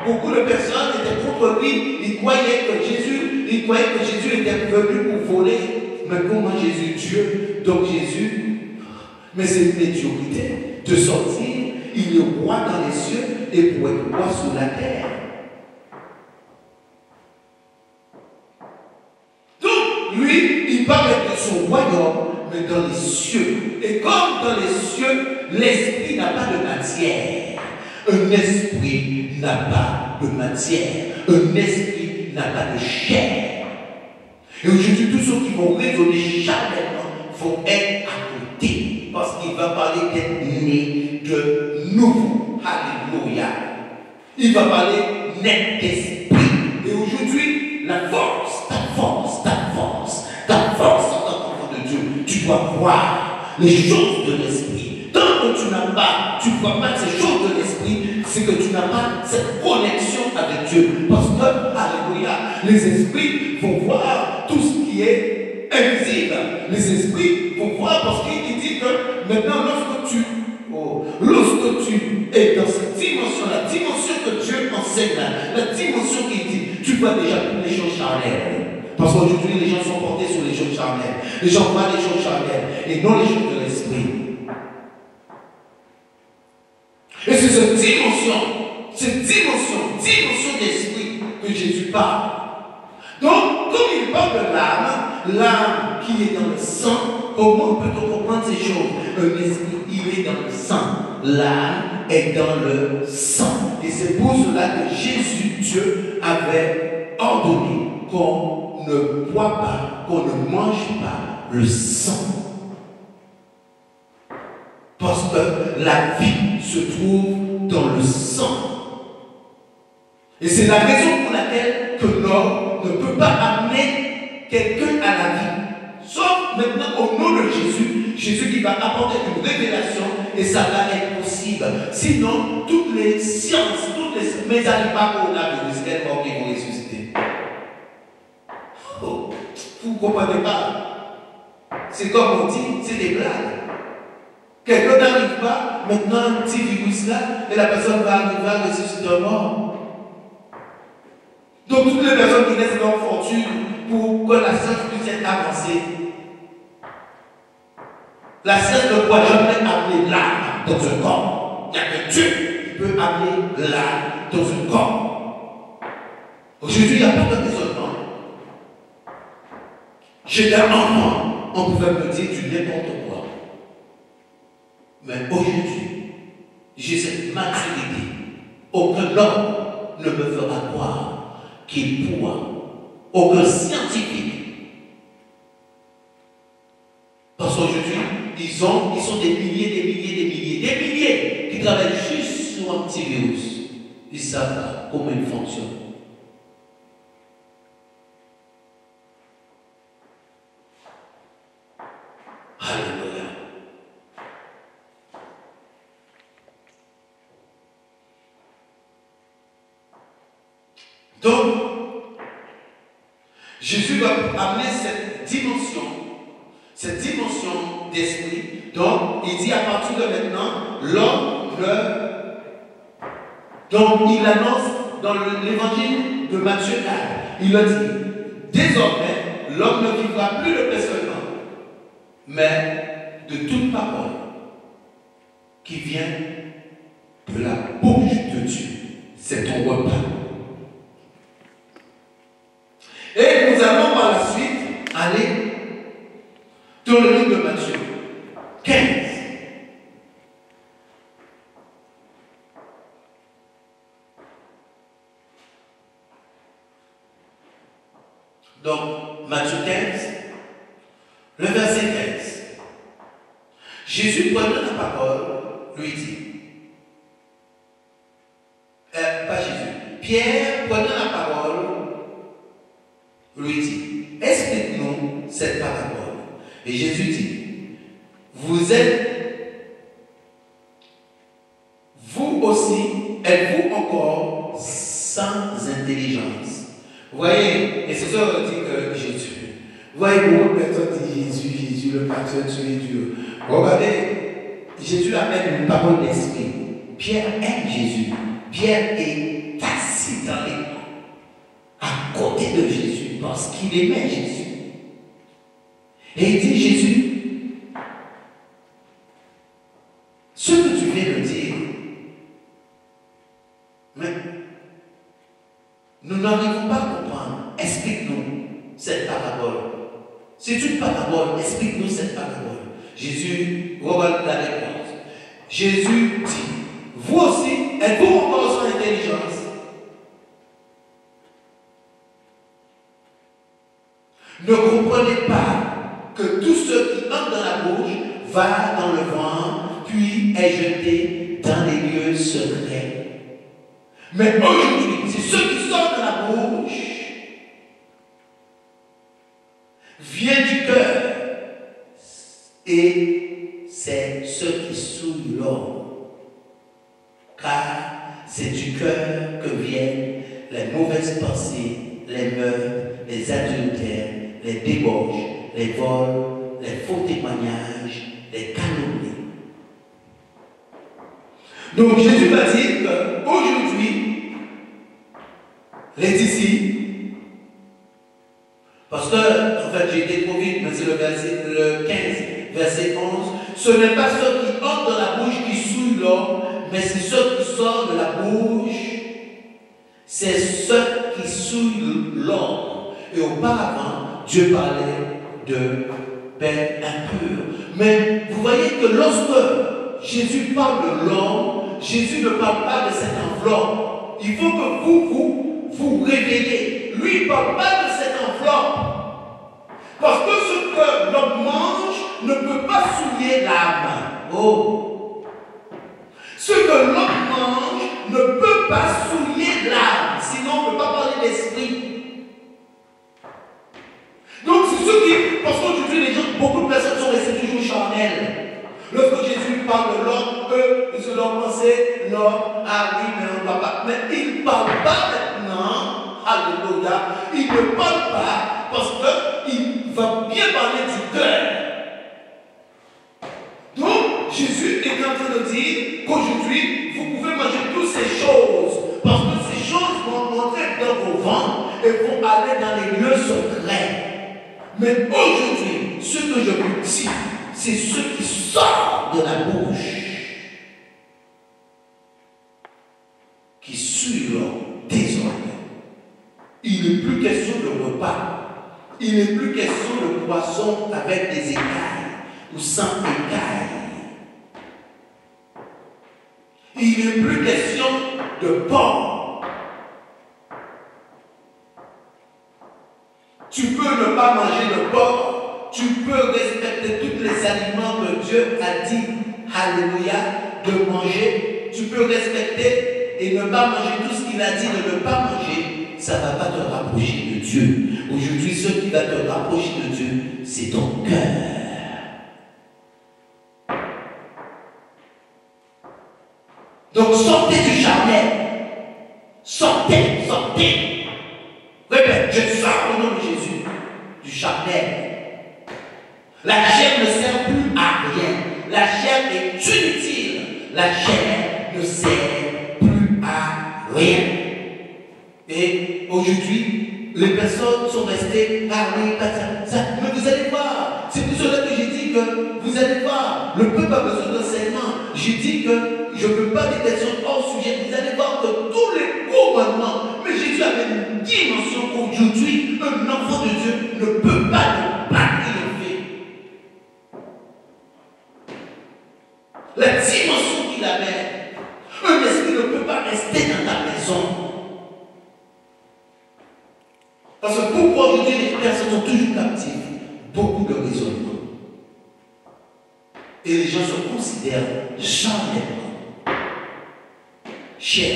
beaucoup de personnes étaient contre lui. Ils croyaient que Jésus était venu pour voler. Mais comment Jésus, Dieu? Donc Jésus, mais c'est une médiocrité de sortir. Il est roi dans les cieux et pour être roi sur la terre. Donc, lui, il parle de son royaume, mais dans les cieux. Et comme dans les cieux, l'esprit n'a pas de matière. Un esprit n'a pas de matière. Un esprit n'a pas de chair. Et aujourd'hui, tous ceux qui vont raisonner charnellement vont être à côté. Parce qu'il va parler d'être né de nouveau. Alléluia. Il va parler net d'esprit. Et aujourd'hui, la force, ta force en tant qu'enfant de Dieu, tu dois voir les choses de l'esprit. Tant que tu ne vois pas ces choses de l'esprit, c'est que tu n'as pas cette connexion avec Dieu. Parce que, alléluia, les esprits vont voir tout ce qui est invisible. Les esprits vont voir parce qu'il dit que maintenant, lorsque tu es dans cette dimension, la dimension que Dieu enseigne, la dimension qu'il dit, tu vois déjà toutes les choses charnelles. Parce qu'aujourd'hui, les gens sont portés sur les choses charnelles. Les gens voient les choses charnelles et non les choses de l'esprit. Et c'est cette dimension d'esprit que Jésus parle. Donc, comme il parle de l'âme qui est dans le sang, comment peut-on comprendre ces choses? Un esprit, il est dans le sang. L'âme est dans le sang. Et c'est pour cela que Jésus, Dieu, avait ordonné qu'on ne boit pas, qu'on ne mange pas le sang. Parce que la vie se trouve dans le sang. Et c'est la raison pour laquelle que l'homme ne peut pas amener quelqu'un à la vie. Sauf maintenant au nom de Jésus, Jésus qui va apporter une révélation et ça va être possible. Sinon, toutes les sciences, mais ça n'est pas pour la vie, c'est mort qui vont ressusciter. Oh, vous ne comprenez pas. C'est comme on dit, c'est des blagues. Quelqu'un n'arrive pas, maintenant un petit virus là, et la personne va arriver à ressusciter un mort. Donc toutes les personnes qui laissent leur fortune pour que la science puisse être avancée. La science ne pourra jamais amener l'âme dans un corps. Il n'y a que Dieu qui peut amener l'âme dans un corps. Aujourd'hui, il n'y a pas de raisonnement. J'étais un enfant, on pouvait me dire du n'importe quoi. Mais aujourd'hui, j'ai cette maturité. Aucun homme ne me fera croire qu'il pourra, aucun scientifique. Parce qu'aujourd'hui, ils sont des milliers qui travaillent juste sur un petit virus. Ils savent comment il fonctionne. Alléluia. Donc, Jésus va amener cette dimension d'esprit. Donc, il dit à partir de maintenant, donc il annonce dans l'évangile de Matthieu 4, il a dit, désormais, l'homme ne vivra plus de pain seulement, mais de toute parole qui vient de la bouche de Dieu. C'est ton repas. Et nous allons par la suite aller dans le livre de Matthieu 15. Donc, Matthieu 15, le verset 15. Jésus prenant la parole, lui dit, pas Jésus, Pierre prenant la parole, lui dit, explique-nous cette parabole. Et Jésus dit, vous aussi, êtes-vous encore sans intelligence? Vous voyez, et c'est ça qu'on dit que Jésus. Vous voyez, beaucoup de personnes disent Jésus, le pasteur, tu es Dieu. Regardez, Jésus amène une parole d'esprit. Pierre aime Jésus. Pierre est assis dans les à côté de Jésus parce qu'il aimait Jésus. Et il dit, Jésus, ce que tu viens de dire, mais nous n'arrivons pas à comprendre. Explique-nous cette parabole. C'est une parabole, explique-nous cette parabole. Jésus, regarde la réponse. Jésus dit, vous aussi, êtes-vous encore sans intelligence? Ne comprenez pas que tout ce qui entre dans la bouche va dans le ventre, puis est jeté dans les lieux secrets. Mais aujourd'hui, c'est ce qui sort de la bouche vient du cœur. Et c'est ce qui souille l'homme. Car c'est du cœur que viennent les mauvaises pensées, les meurtres, les adultères, les débauches, les vols, les faux témoignages, les calomnies. Donc Jésus va dire qu'aujourd'hui, les disciples, parce que, en fait, j'ai été trop vite, mais c'est le 15, verset 11, ce n'est pas ce qui entre dans la bouche qui souille l'homme, mais c'est ce qui sort de la bouche, c'est ce qui souille l'homme. Et auparavant, Dieu parlait de bêtes impures. Mais vous voyez que lorsque Jésus parle de l'homme, Jésus ne parle pas de cette enveloppe. Il faut que vous réveillez. Lui, il ne parle pas de cette enveloppe. Parce que ce que l'homme mange ne peut pas souiller l'âme. Oh! Ce que l'homme mange ne peut pas souiller l'âme. Sinon, on ne peut pas parler d'esprit. Donc, c'est ce qui. Parce qu'aujourd'hui, beaucoup de personnes sont restées toujours charnelles. Lorsque Jésus parle de l'homme, eux, ils se doivent penser, l'homme, ah oui, mais on ne va pas. Mais il ne parle pas maintenant, alléluia, il ne parle pas parce qu'il va bien parler du cœur. Donc, Jésus est en train de dire qu'aujourd'hui, vous pouvez manger toutes ces choses parce que ces choses vont entrer dans vos ventres et vont aller dans les lieux secrets. Mais aujourd'hui, ce que je vous dis, c'est ce qui sort de la bouche, qui suit l'homme désormais. Il n'est plus question de repas. Il n'est plus question de poisson avec des écailles ou sans écailles. Il n'est plus question de porc. Tu peux ne pas manger de porc. Tu peux respecter tous les aliments que Dieu a dit, alléluia, de manger. Tu peux respecter et ne pas manger tout ce qu'il a dit de ne pas manger. Ça ne va pas te rapprocher de Dieu. Aujourd'hui, ce qui va te rapprocher de Dieu, c'est ton cœur. Donc sortez du charnel. Sortez. Répète, je sors au nom de Jésus du charnel. La chair ne sert plus à rien. La chair est inutile. La chair ne sert plus à rien. Et aujourd'hui, les personnes sont restées parler, mais vous allez voir. C'est pour cela que j'ai dit que vous allez voir. Le peuple a besoin d'enseignement. J'ai dit que je ne veux pas des questions hors sujet. Vous allez voir que tous les commandements, mais Jésus avait une dimension qu'aujourd'hui, un enfant de Dieu ne peut pas ne pas triompher. La dimension qu'il avait, un esprit ne peut pas rester dans ta maison. Parce que pourquoi aujourd'hui les personnes sont toujours captives? Beaucoup de raisonnements. Et les gens se considèrent charnellement. Chair,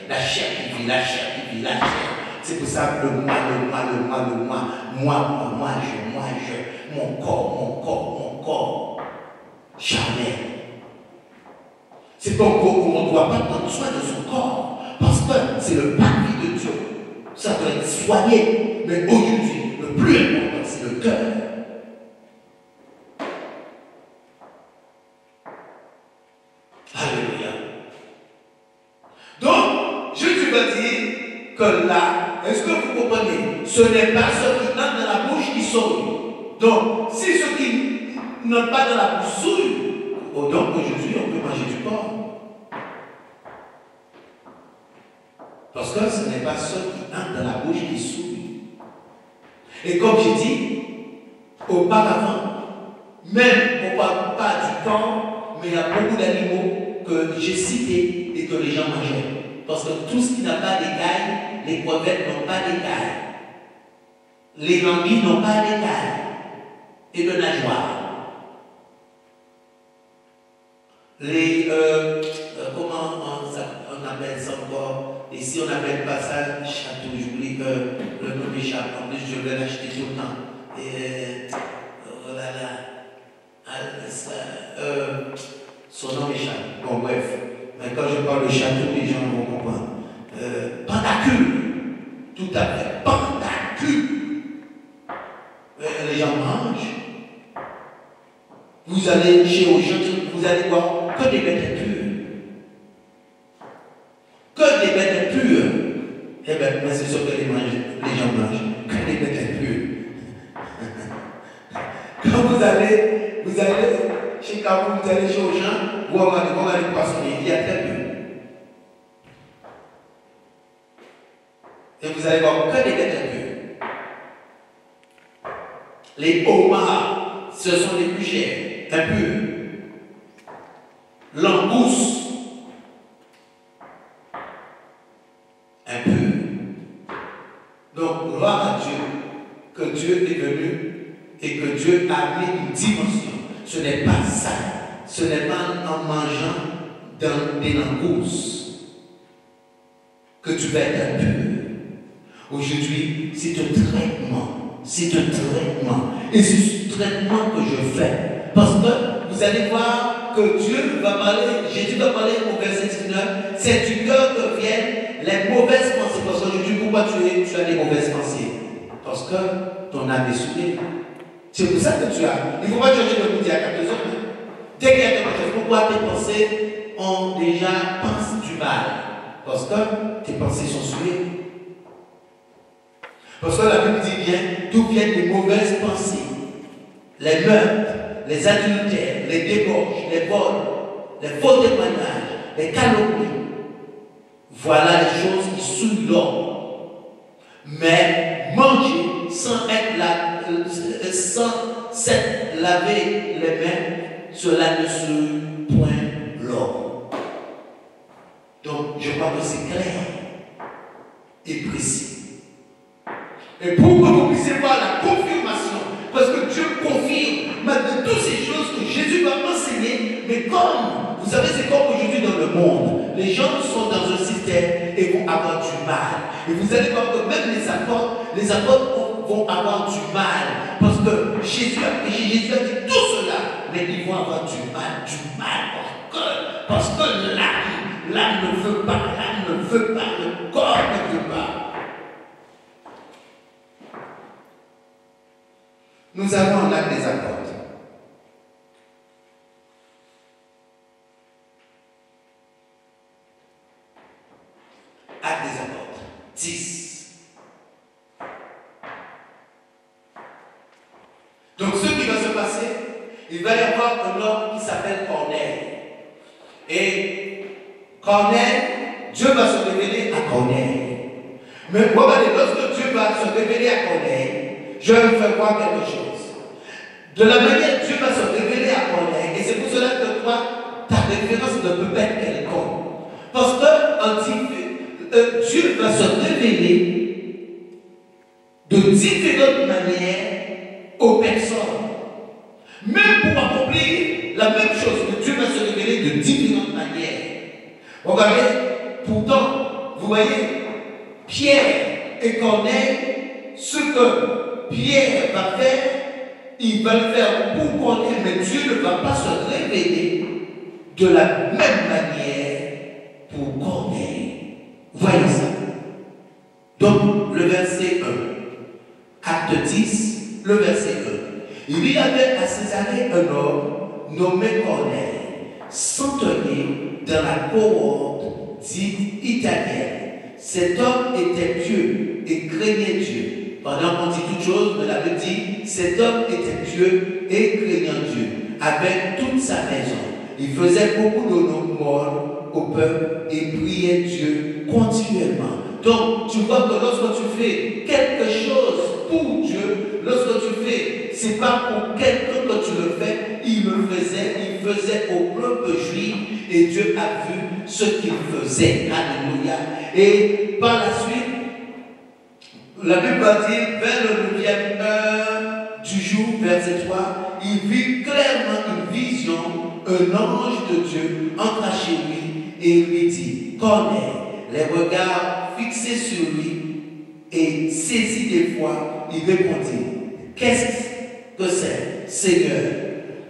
la chair qui vit, la chair. C'est pour ça que le moi, je, mon corps, charnel. C'est donc qu'on ne doit pas prendre soin de son corps, parce que c'est le paradis de Dieu. Ça doit être soigné. Mais aujourd'hui, le plus important, c'est le cœur. Alléluia. Donc, Jésus va dire que là, est-ce que vous comprenez? Ce n'est pas ce qui entre dans la bouche qui souille. Donc, si ce qui n'entre pas dans la bouche souille, donc aujourd'hui, on peut manger du porc. Parce que ce n'est pas ce qui entre dans la bouche qui souille. Et comme j'ai dit, auparavant, même on ne parle pas du porc, mais il y a beaucoup d'animaux que j'ai cités et que les gens mangeaient. Parce que tout ce qui n'a pas d'écailles, les crevettes n'ont pas d'écailles. Les languilles n'ont pas d'écailles. Et de nageoires. Les, comment on appelle ça encore? Ici on appelle pas ça château, j'oublie que le nom m'échappe. En plus je vais l'acheter tout le temps. Et oh là là, son nom m'échappe. Bon bref, mais quand je parle de château, les gens vont comprendre. Pentacule, tout à fait, pentacule. Les gens mangent. Vous allez chez aux gens, vous allez voir que des bêtes pures. Que des bêtes pures. Eh bien, c'est ce que les gens mangent. Que des bêtes pures. Quand vous allez chez Kabou, vous allez chez aux gens, vous regardez le poissonnier. il y a très peu. Et vous allez voir que des caterpillars. Les homards, ce sont les plus chers, impurs. Langoustes, impurs. Donc, gloire à Dieu, que Dieu est venu et que Dieu a mis une dimension. Ce n'est pas ça. Ce n'est pas en mangeant dans des langoustes que tu vas être impur. Aujourd'hui, c'est un traitement. C'est un traitement. Et c'est ce traitement que je fais. Parce que vous allez voir que Dieu va parler, Jésus va parler au verset 19, c'est du cœur que viennent les mauvaises pensées. Parce qu'aujourd'hui, pourquoi tu as des mauvaises pensées? Parce que ton âme est souillée. C'est pour ça que tu as. Il ne faut pas chercher de midi à 4 heures. Dès qu'il y a quelque chose, pourquoi tes pensées ont déjà pensé du mal? Parce que tes pensées sont souillées. Parce que la Bible dit bien d'où viennent les mauvaises pensées, les meurtres, les adultères, les débauches, les vols, les faux témoignages, les calomnies. Voilà les choses qui souillent l'homme. Mais manger sans s'être lavé les mains, cela ne souille point l'homme. Donc je crois que c'est clair et précis. Et pour que vous puissiez voir la confirmation, parce que Dieu confirme malgré toutes ces choses que Jésus va enseigner, mais comme, vous savez, c'est comme aujourd'hui dans le monde, les gens sont dans un système et vont avoir du mal. Et vous allez voir que même les apôtres vont avoir du mal, parce que Jésus a dit tout cela, mais ils vont avoir du mal, parce que l'âme ne veut pas, le corps ne veut pas. Nous avons l'acte des apôtres. Actes des apôtres, 10. Donc ce qui va se passer, il va y avoir un homme qui s'appelle Corneille. Et Corneille, Dieu va se révéler à Corneille. Mais regardez, lorsque Dieu va se révéler à Corneille, je vais vous faire voir quelque chose. De la manière Dieu va se révéler à Corneille, et c'est pour cela que toi, ta référence ne peut pas être quelconque. Parce que Dieu va se révéler de différentes manières aux personnes. Même pour accomplir la même chose, que Dieu va se révéler de différentes manières. Regardez, pourtant, vous voyez, Pierre et Corneille, ce que Pierre va faire, il va le faire pour Corneille, mais Dieu ne va pas se révéler de la même manière pour Corneille. Voyez ça. Donc, le verset 1. Acte 10, le verset 1. Il y avait à Césarée un homme nommé Corneille, centenier dans la cohorte dite italienne. Cet homme était pieux et craignait Dieu. Pendant qu'on dit toutes choses, mais la Bible dit, cet homme était pieux et craignant Dieu, avec toute sa maison. Il faisait beaucoup d'honneur au peuple et priait Dieu continuellement. Donc, tu vois que lorsque tu fais quelque chose pour Dieu, lorsque tu fais, c'est pas pour quelqu'un que tu le fais, il faisait au peuple juif et Dieu a vu ce qu'il faisait. Alléluia. Et par la suite, la Bible va dire, vers le 9e heure du jour, verset 3, il vit clairement une vision, un ange de Dieu entra chez lui et lui dit, Corneille, les regards fixés sur lui et saisi d'effroi, il répondit, qu'est-ce que c'est, Seigneur?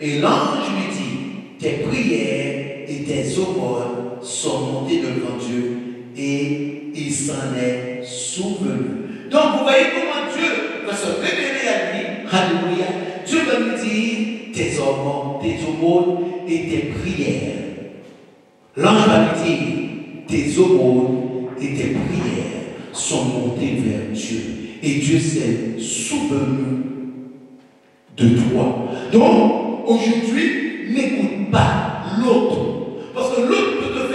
Et l'ange lui dit, tes prières et tes aumônes sont montées devant Dieu et il s'en est souvenu. Donc vous voyez comment Dieu va se révéler à lui. Alléluia. Dieu va lui dire tes aumônes et tes prières. L'ange va lui dire tes aumônes et tes prières sont montées vers Dieu. Et Dieu s'est souvenu de toi. Donc aujourd'hui, n'écoute pas l'autre. Parce que l'autre peut te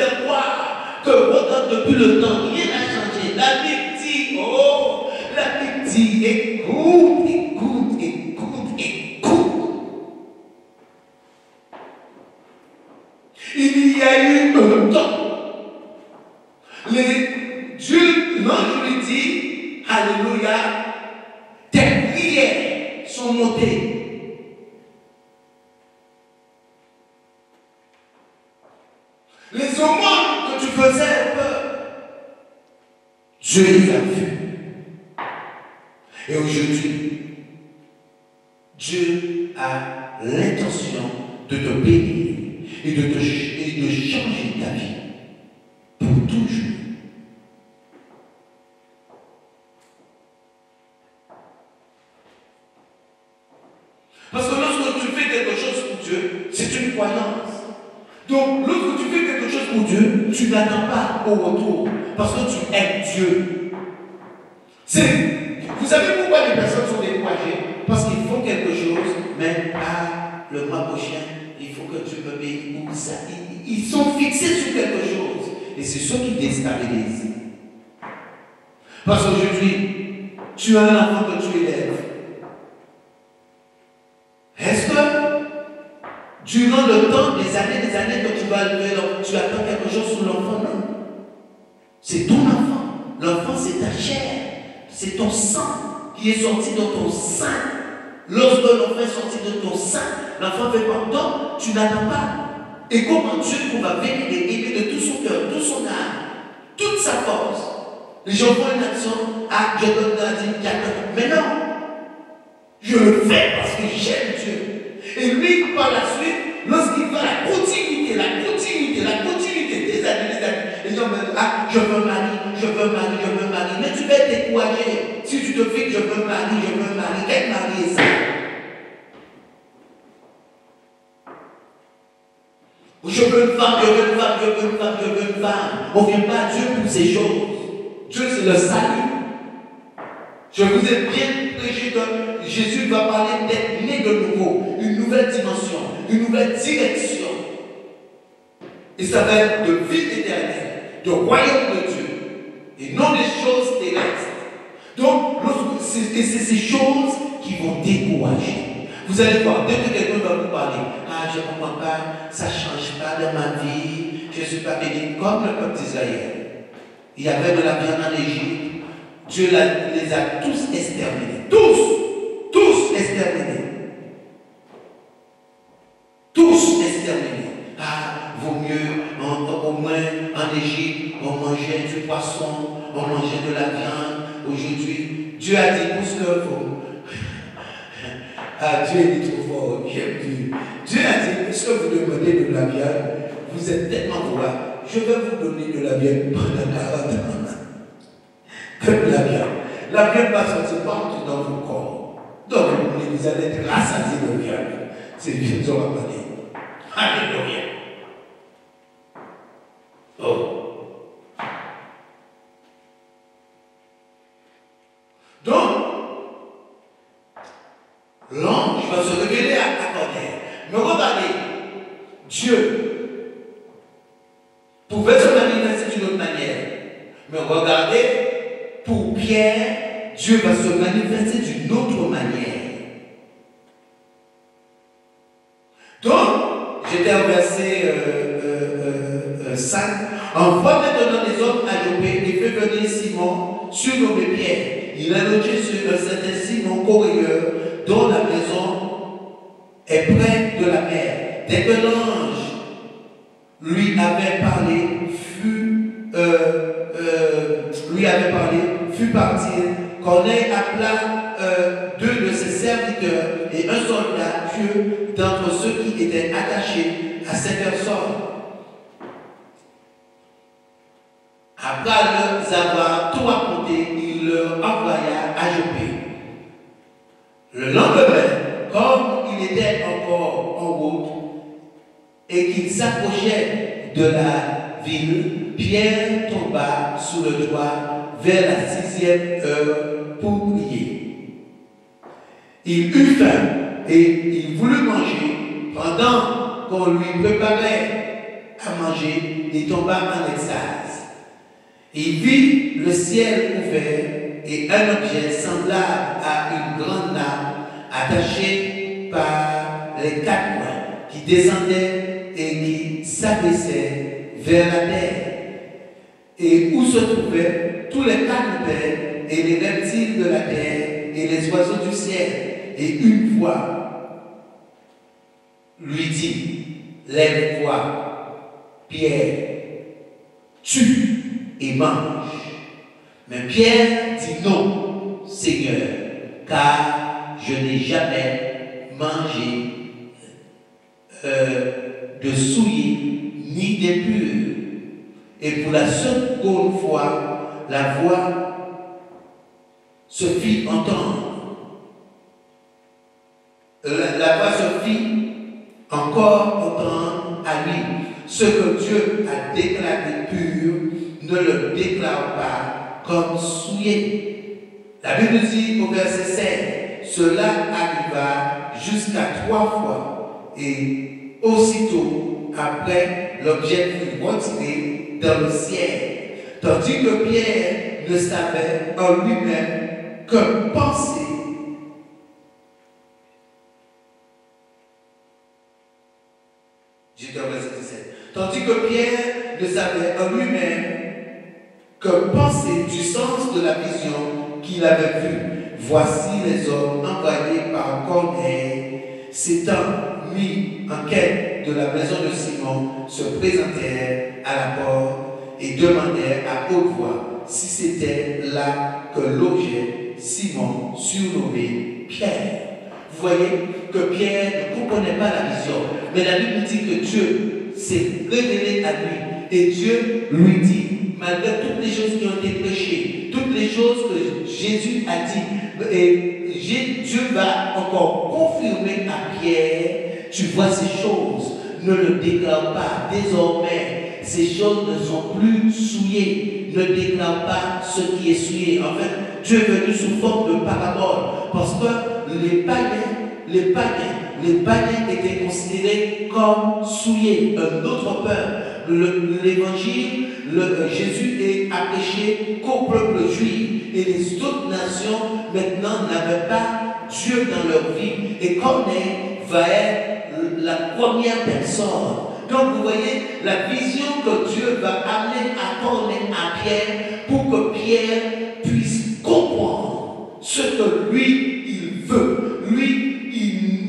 depuis le temps, rien n'a changé. La Bible dit, oh, la Bible dit, écoute, écoute, écoute, écoute. Il y a eu un temps. L'ange lui dit, alléluia, tes prières sont montées. Les aumônes que tu faisais peur, Dieu les a vus. Et aujourd'hui, Dieu a l'intention de te bénir et de changer ta vie pour toujours. Parce que lorsque tu fais quelque chose pour Dieu, c'est une croyance. Donc, lorsque tu fais quelque chose pour Dieu, tu n'attends pas au retour. Parce que tu aimes Dieu. Vous savez pourquoi les personnes sont découragées? Parce qu'ils font quelque chose, mais le mois prochain, il faut que Dieu me bénisse. Ils sont fixés sur quelque chose. Et c'est ce qui déstabilise. Parce qu'aujourd'hui, tu as un enfant que tu élèves. Est-ce que durant le temps, des années que tu vas élever, tu attends quelque chose sur l'enfant? Non. C'est ton enfant. L'enfant, c'est ta chair. C'est ton sang qui est sorti de ton sein. Lorsque l'enfant est sorti de ton sein, l'enfant fait pardon, tu n'attends pas. Et comment Dieu va venir et aimer de tout son cœur, toute son âme, toute sa force. Les gens font une action, je donne la dîme, mais non. Je le fais parce que j'aime Dieu. Et lui, par la suite, lorsqu'il va la continuité des années, les gens me disent, je veux marier. Mais tu vas être découragé si tu te fixes, je veux marier. Quel mari est ça? Je veux une femme. On ne vient pas à Dieu pour ces choses. Dieu, c'est le salut. Je vous ai bien prêché que Jésus va parler d'être né de nouveau, une nouvelle dimension, une nouvelle direction. Et ça va être de vie éternelle, de royaume de Dieu, et non des choses terrestres. Donc, c'est ces choses qui vont décourager. Vous allez voir, dès que quelqu'un va vous parler, je ne comprends pas, ça ne change pas dans ma vie, je ne suis pas béni, comme le peuple d'Israël. Il y avait de la viande en Égypte. Dieu les a tous exterminés. Tous exterminés. Tous exterminés. Vaut mieux, au moins en Égypte, on mangeait du poisson, on mangeait de la viande. Aujourd'hui, Dieu a dit, puisque vous. Dieu est trop fort, j'aime Dieu. Dieu a dit, puisque vous demandez de la viande, vous êtes tellement droit, je vais vous donner de la viande pendant 40 ans. Comme la viande. La viande va sortir partout dans vos corps. Donc, vous allez être rassasiés de viande. C'est bien, ça va parler. Alléluia. Oh. Donc, l'ange va se révéler à Corneille. Mais regardez, Dieu pouvait se manifester d'une autre manière. Mais regardez, pour Pierre, Dieu va se manifester d'une autre manière. Donc, j'étais au verset 5. Envoie maintenant des hommes à Joppé et fais venir Simon, surnommé Pierre. Il a logé sur un certain Simon Corrieur, dont la maison est près de la mer. Dès que l'ange lui avait parlé, fut partir. Corneille appela deux de ses serviteurs et un soldat pieux d'entre ceux qui étaient attachés à ces personnes. Après leur avoir tout raconté, il leur envoya à Joppé. Le lendemain, comme il était encore en route et qu'il s'approchait de la ville, Pierre tomba sous le toit vers la 6e heure pour prier. Il eut faim et il voulut manger. Pendant qu'on lui préparait à manger, il tomba en extase. Il vit le ciel ouvert et un objet semblable à une grande nappe attachée par les quatre coins qui descendait et qui s'abaissait vers la terre, et où se trouvaient tous les quadrupèdes et les reptiles de la terre et les oiseaux du ciel. Et une voix lui dit, lève-toi, Pierre, tue et mange. Mais Pierre dit non, Seigneur, car je n'ai jamais mangé de souillé ni d'impur. Et pour la seconde fois, la voix se fit entendre. La voix se fit encore entendre à lui. Ce que Dieu a déclaré pur, ne le déclare pas comme souillé. La Bible dit au verset 7, cela arriva jusqu'à 3 fois, et aussitôt après, l'objet fut retiré dans le ciel, tandis que Pierre ne savait en lui-même que penser. J'étais au verset 17. Tandis que Pierre ne savait en lui-même que penser du sens de la vision qu'il avait vue. Voici les hommes envoyés par Corneille, s'étant mis en quête de la maison de Simon, se présentèrent à la porte et demandèrent à haute voix si c'était là que logeait Simon, surnommé Pierre. Vous voyez que Pierre ne comprenait pas la vision, mais la Bible dit que Dieu s'est révélé à lui et Dieu lui dit, malgré toutes les choses qui ont été prêchées, toutes les choses que Jésus a dit, et Dieu va encore confirmer à Pierre, tu vois ces choses, ne le déclare pas. Désormais, ces choses ne sont plus souillées, ne déclare pas ce qui est souillé. En fait, Dieu est venu sous forme de parabole, parce que les païens étaient considérés comme souillés, un autre peuple. L'évangile, Jésus a prêché qu'au peuple juif, et les autres nations maintenant n'avaient pas Dieu dans leur vie. Et Corneille va être la première personne. Donc vous voyez la vision que Dieu va amener à Corneille, à Pierre, pour que Pierre puisse comprendre ce que lui, il veut. Lui,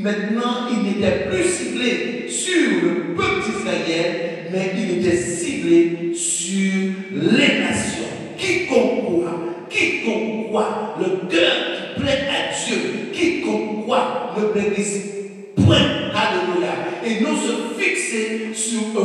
maintenant, il n'était plus ciblé sur le peuple d'Israël, mais il était ciblé sur les nations. Quiconque croit, le cœur qui plaît à Dieu, quiconque croit, ne périsse point. Alléluia. Et non se fixer sur un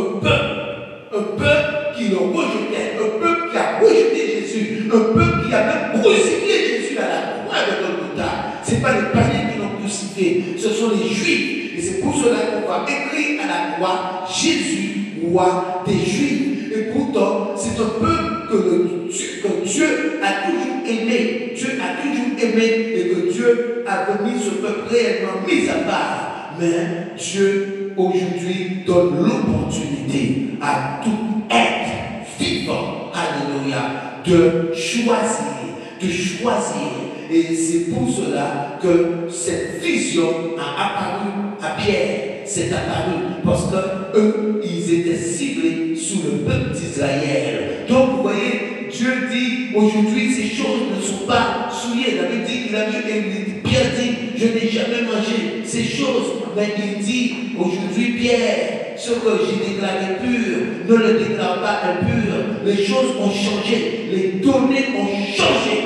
peuple qui le rejetait, un peuple qui a rejeté Jésus, un peuple qui a même crucifié Jésus à la croix de Golgotha. Ce n'est pas les païens qui l'ont crucifié, ce sont les Juifs. Et c'est pour cela qu'on va écrire à la croix Jésus, roi des Juifs. Et pourtant, c'est un peuple que Dieu a toujours aimé. Dieu a toujours aimé et que Dieu a mis ce peuple réellement mis à part. Mais Dieu, aujourd'hui, donne l'opportunité à tout être vivant, alléluia, de choisir. Et c'est pour cela que cette vision a apparu à Pierre. C'est apparu parce que eux, ils étaient ciblés sous le peuple d'Israël. Donc, vous voyez, Dieu dit aujourd'hui, ces choses ne sont pas souillées. La Bible dit, Pierre dit, je n'ai jamais mangé ces choses. Mais il dit aujourd'hui, Pierre, ce que j'ai déclaré pur, ne le déclare pas impur. Les choses ont changé, les données ont changé.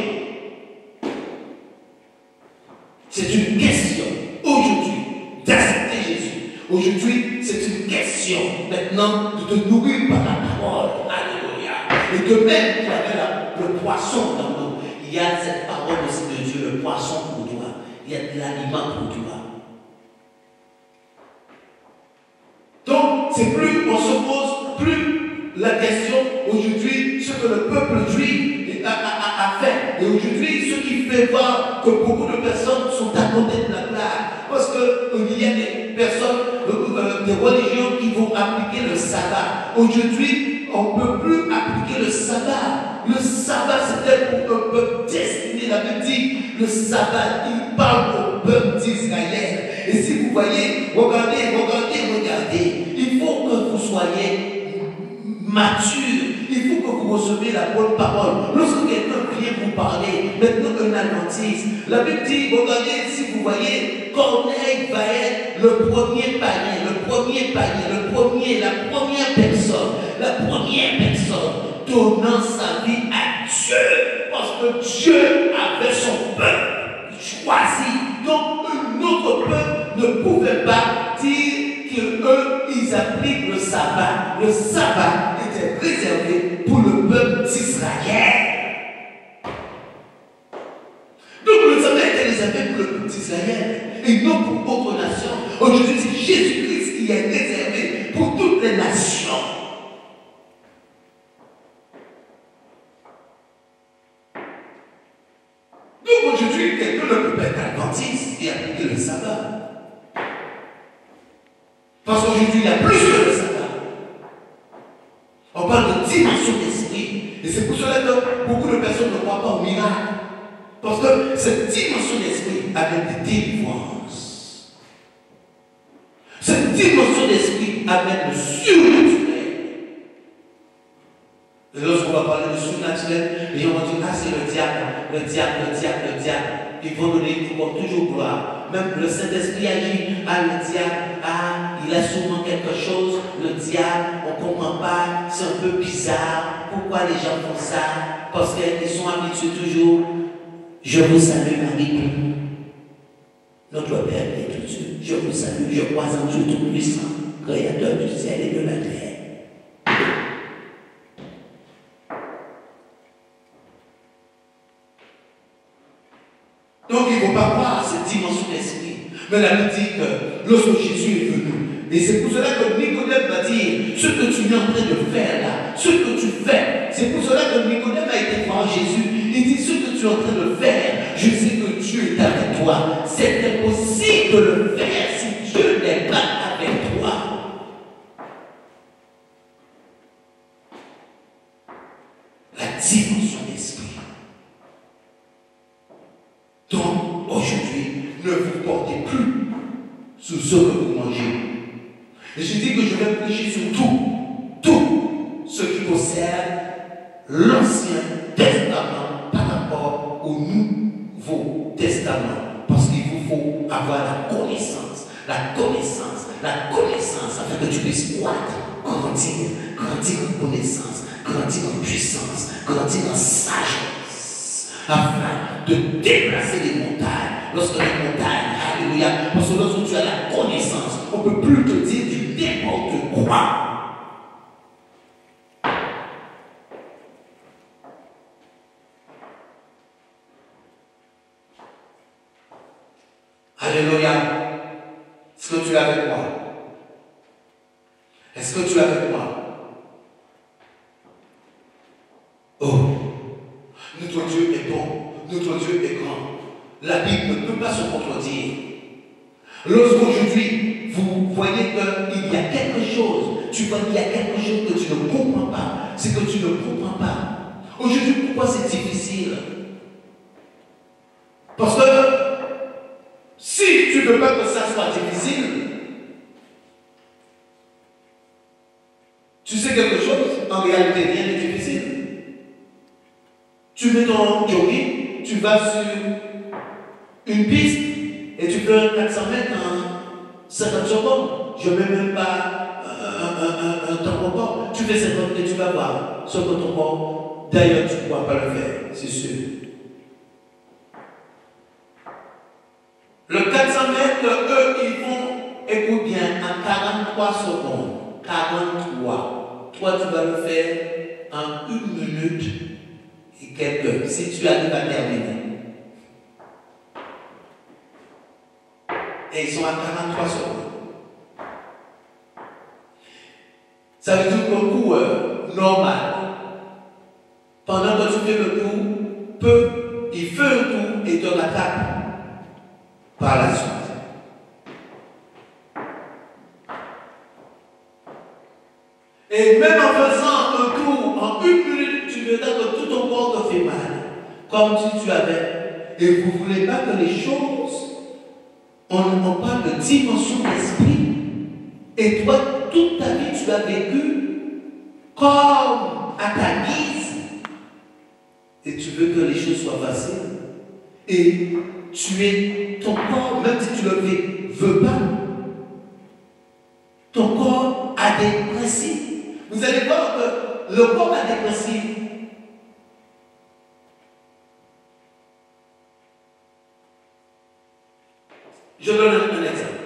C'est une question aujourd'hui d'accepter Jésus. Aujourd'hui, c'est une question maintenant de te nourrir par la parole. Alléluia. Et de même qu'il y avait le poisson dans l'eau, il y a cette parole aussi de Dieu, le poisson pour toi. Il y a de l'aliment pour toi. Donc, c'est plus, on se pose plus la question aujourd'hui, ce que le peuple juif a fait. Et aujourd'hui, ce qui fait voir que beaucoup de personnes sont à côté de la plaque. Parce qu'il y a des personnes, des religions qui vont appliquer le sabbat. Aujourd'hui, on ne peut plus appliquer le sabbat. Le sabbat, c'était pour un peuple destiné. La Bible dit, le sabbat, il parle au peuple d'Israël. Et si vous voyez, regardez, il faut que vous soyez mature. Il faut que vous receviez la bonne parole. Lorsque quelqu'un vient vous parler, maintenant un adventiste, la Bible dit, regardez, si vous voyez, Corneille va être le premier panier, la première personne donnant sa vie à Dieu, parce que Dieu avait son peuple choisi. Donc un autre peuple ne pouvait pas dire qu'eux, ils appliquent le sabbat. Le sabbat était réservé pour le peuple d'Israël. Donc le sabbat était réservé pour le peuple d'Israël et non pour d'autres nations. Aujourd'hui, c'est Jésus-Christ qui est réservé pour toutes les nations. Donc aujourd'hui, quelqu'un ne peut pas être adventiste et appliquer le sabbat. Parce qu'aujourd'hui, il y a plus que le sabbat. On parle de dimension d'esprit. Et c'est pour cela que beaucoup de personnes ne croient pas au miracle. Parce que cette dimension d'esprit amène des délivrances. Cette dimension d'esprit amène le surnaturel. Et lorsqu'on va parler de surnaturel, les gens vont dire, ah c'est le diable. Ils vont toujours gloire. Même le Saint-Esprit agit, ah le diable, il a sûrement quelque chose, le diable, on ne comprend pas, c'est un peu bizarre. Pourquoi les gens font ça? Parce qu'ils sont habitués toujours. Je vous salue Marie, notre Père et tout Dieu. Je vous salue, je crois en Dieu Tout-Puissant, Créateur du ciel et de la terre. Donc il ne faut pas croire à cette dimension d'esprit. Mais la Bible dit que lorsque Jésus est venu, et c'est pour cela que Nicodème va dire, ce que tu es en train de faire là, ce que tu fais, c'est pour cela que Nicodème a été voir Jésus. Il dit, ce que tu es en train de faire, je sais que Dieu est avec toi. C'est impossible de le faire si Dieu n'est pas avec toi. La dimension d'esprit. Donc, aujourd'hui, ne vous portez plus sur ce que vous mangez. Et je dis que je vais prêcher sur tout ce qui concerne l'Ancien Testament par rapport au Nouveau Testament. Parce qu'il vous faut avoir la connaissance, afin que tu puisses grandir en connaissance, grandir en puissance, grandir en sagesse, afin de déplacer les montagnes. Lorsque les montagnes, alléluia, parce que lorsque tu as la connaissance, on ne peut plus te dire du n'importe quoi. Alléluia. Est-ce que tu es avec moi? Est-ce que tu es avec moi? Oh, notre Dieu est bon, notre Dieu est grand. La Bible ne peut pas se contredire. Lorsqu'aujourd'hui, vous voyez qu'il y a quelque chose, tu vois qu'il y a quelque chose que tu ne comprends pas, c'est que tu ne comprends pas. Aujourd'hui, pourquoi c'est difficile? Parce que si tu ne veux pas que ça soit difficile, tu sais quelque chose, en réalité, rien n'est difficile. Tu mets ton jogging, tu vas sur une piste et tu fais 400 mètres en 50 secondes. Je ne mets même pas un temps record. Tu fais 50 et tu vas voir ce que ton corps, d'ailleurs, tu ne pourras pas le faire, c'est sûr. Le 400 mètres, eux, ils vont, écoute bien, en 43 secondes. 43. Toi, tu vas le faire en 1 minute et quelques. Si tu arrives à terminer. Et ils sont à 43 secondes. Ça veut dire qu'au coup normal, pendant que tu fais le tour, il fait un tour et te rattrape par la suite. Et même en faisant un tour en 1 minute, tu verras que tout ton corps te comme si tu avais, et vous ne voulez pas que les choses, on parle de dimension d'esprit, et toi, toute ta vie, tu as vécu comme à ta guise, et tu veux que les choses soient faciles, et tu es, ton corps, même si tu le veux pas, ton corps a des principes. Vous allez voir que le corps a des principes. Je donne un exemple.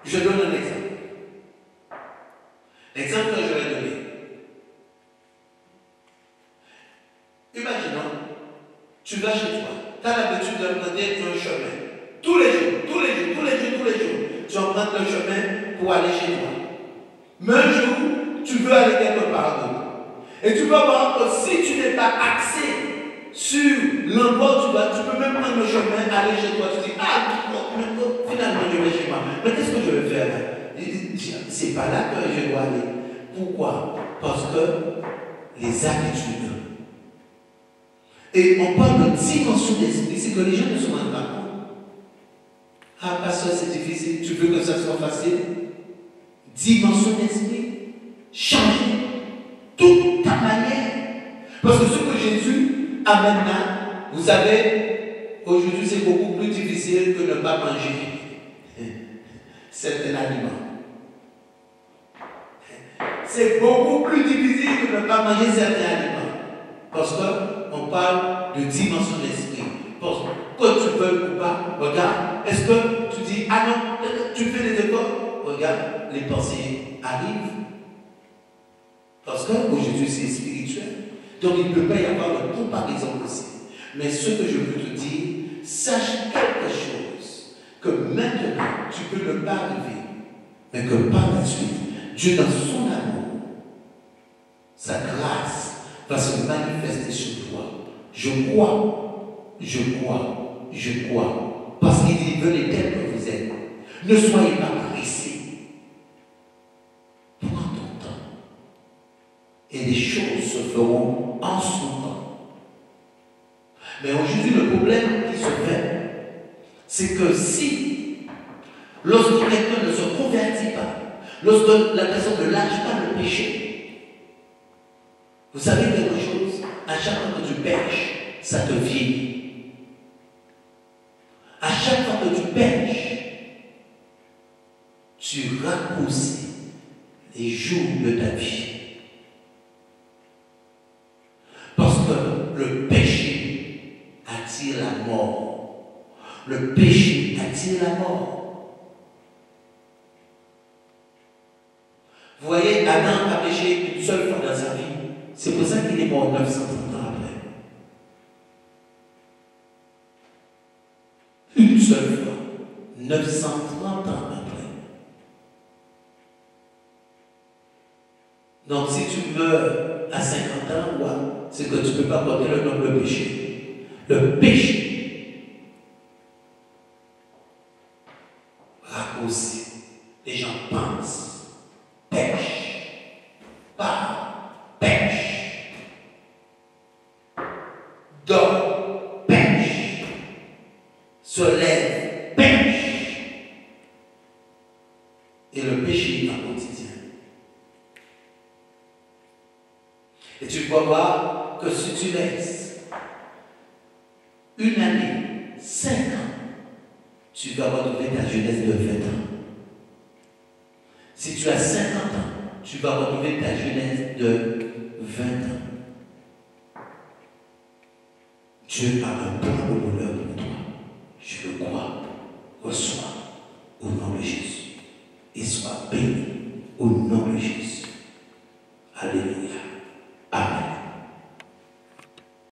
Je donne un exemple. L'exemple que je vais donner. Imaginons, tu vas chez toi. Tu as l'habitude d'emprunter un chemin. Tous les jours. Tu empruntes le chemin pour aller chez toi. Mais un jour, tu veux aller quelque part d'autre. Et tu vas voir que si tu n'es pas axé sur l'endroit où tu peux même prendre le chemin, aller chez toi. Tu dis, finalement je vais chez moi. Mais qu'est-ce que je vais faire? C'est pas là que je dois aller. Pourquoi? Parce que les habitudes. Et on parle de dimension d'esprit, c'est que les gens ne se rendent pas compte. Ah, pasteur, c'est difficile, tu veux que ça soit facile? Dimension d'esprit, changer toute ta manière. Parce que ce que Jésus a maintenant, vous savez, aujourd'hui c'est beaucoup plus difficile que ne pas manger certains aliments. C'est beaucoup plus difficile que ne pas manger certains aliments. Parce qu'on parle de dimension d'esprit. Parce que tu veux ou pas, regarde, est-ce que tu dis, ah non, tu fais des efforts? Regarde, les pensées arrivent. Parce qu'aujourd'hui c'est spirituel. Donc il ne peut pas y avoir de comparaison possible. Mais ce que je veux te dire, sache quelque chose, que maintenant tu peux ne pas arriver, mais que par la suite, Dieu dans son amour, sa grâce va se manifester sur toi. Je crois. Parce qu'il dit, venez tel que vous êtes. Ne soyez pas pressés. Prends ton temps. Et les choses se feront en son temps. Mais aujourd'hui, le problème qui se fait, c'est que si, lorsque quelqu'un ne se convertit pas, lorsque la personne ne lâche pas le péché, vous savez quelque chose, à chaque fois que tu pêches, ça te vieillit. À chaque fois que tu pêches, tu raccourcis les jours de ta vie. Parce que le péché attire la mort. Le péché attire la mort. Vous voyez, Adam a péché une seule fois dans sa vie. C'est pour ça qu'il est mort 930 ans après. Une seule fois. 930 ans après. Donc si tu meurs à 50 ans, ouais, c'est que tu ne peux pas porter le nom de péché. Le péché raccourci. Les gens pensent, pêchent, parlent, pêchent, dorment, pêchent, se lèvent, pêchent. Et le péché est un quotidien. Et tu vas voir que si tu laisses une année, 5 ans, tu vas retrouver ta jeunesse de 20 ans. Si tu as 50 ans, tu vas retrouver ta jeunesse de 20 ans. Dieu a un plan de bonheur pour toi. Je le crois. Reçois au nom de Jésus. Et sois béni au nom de Jésus.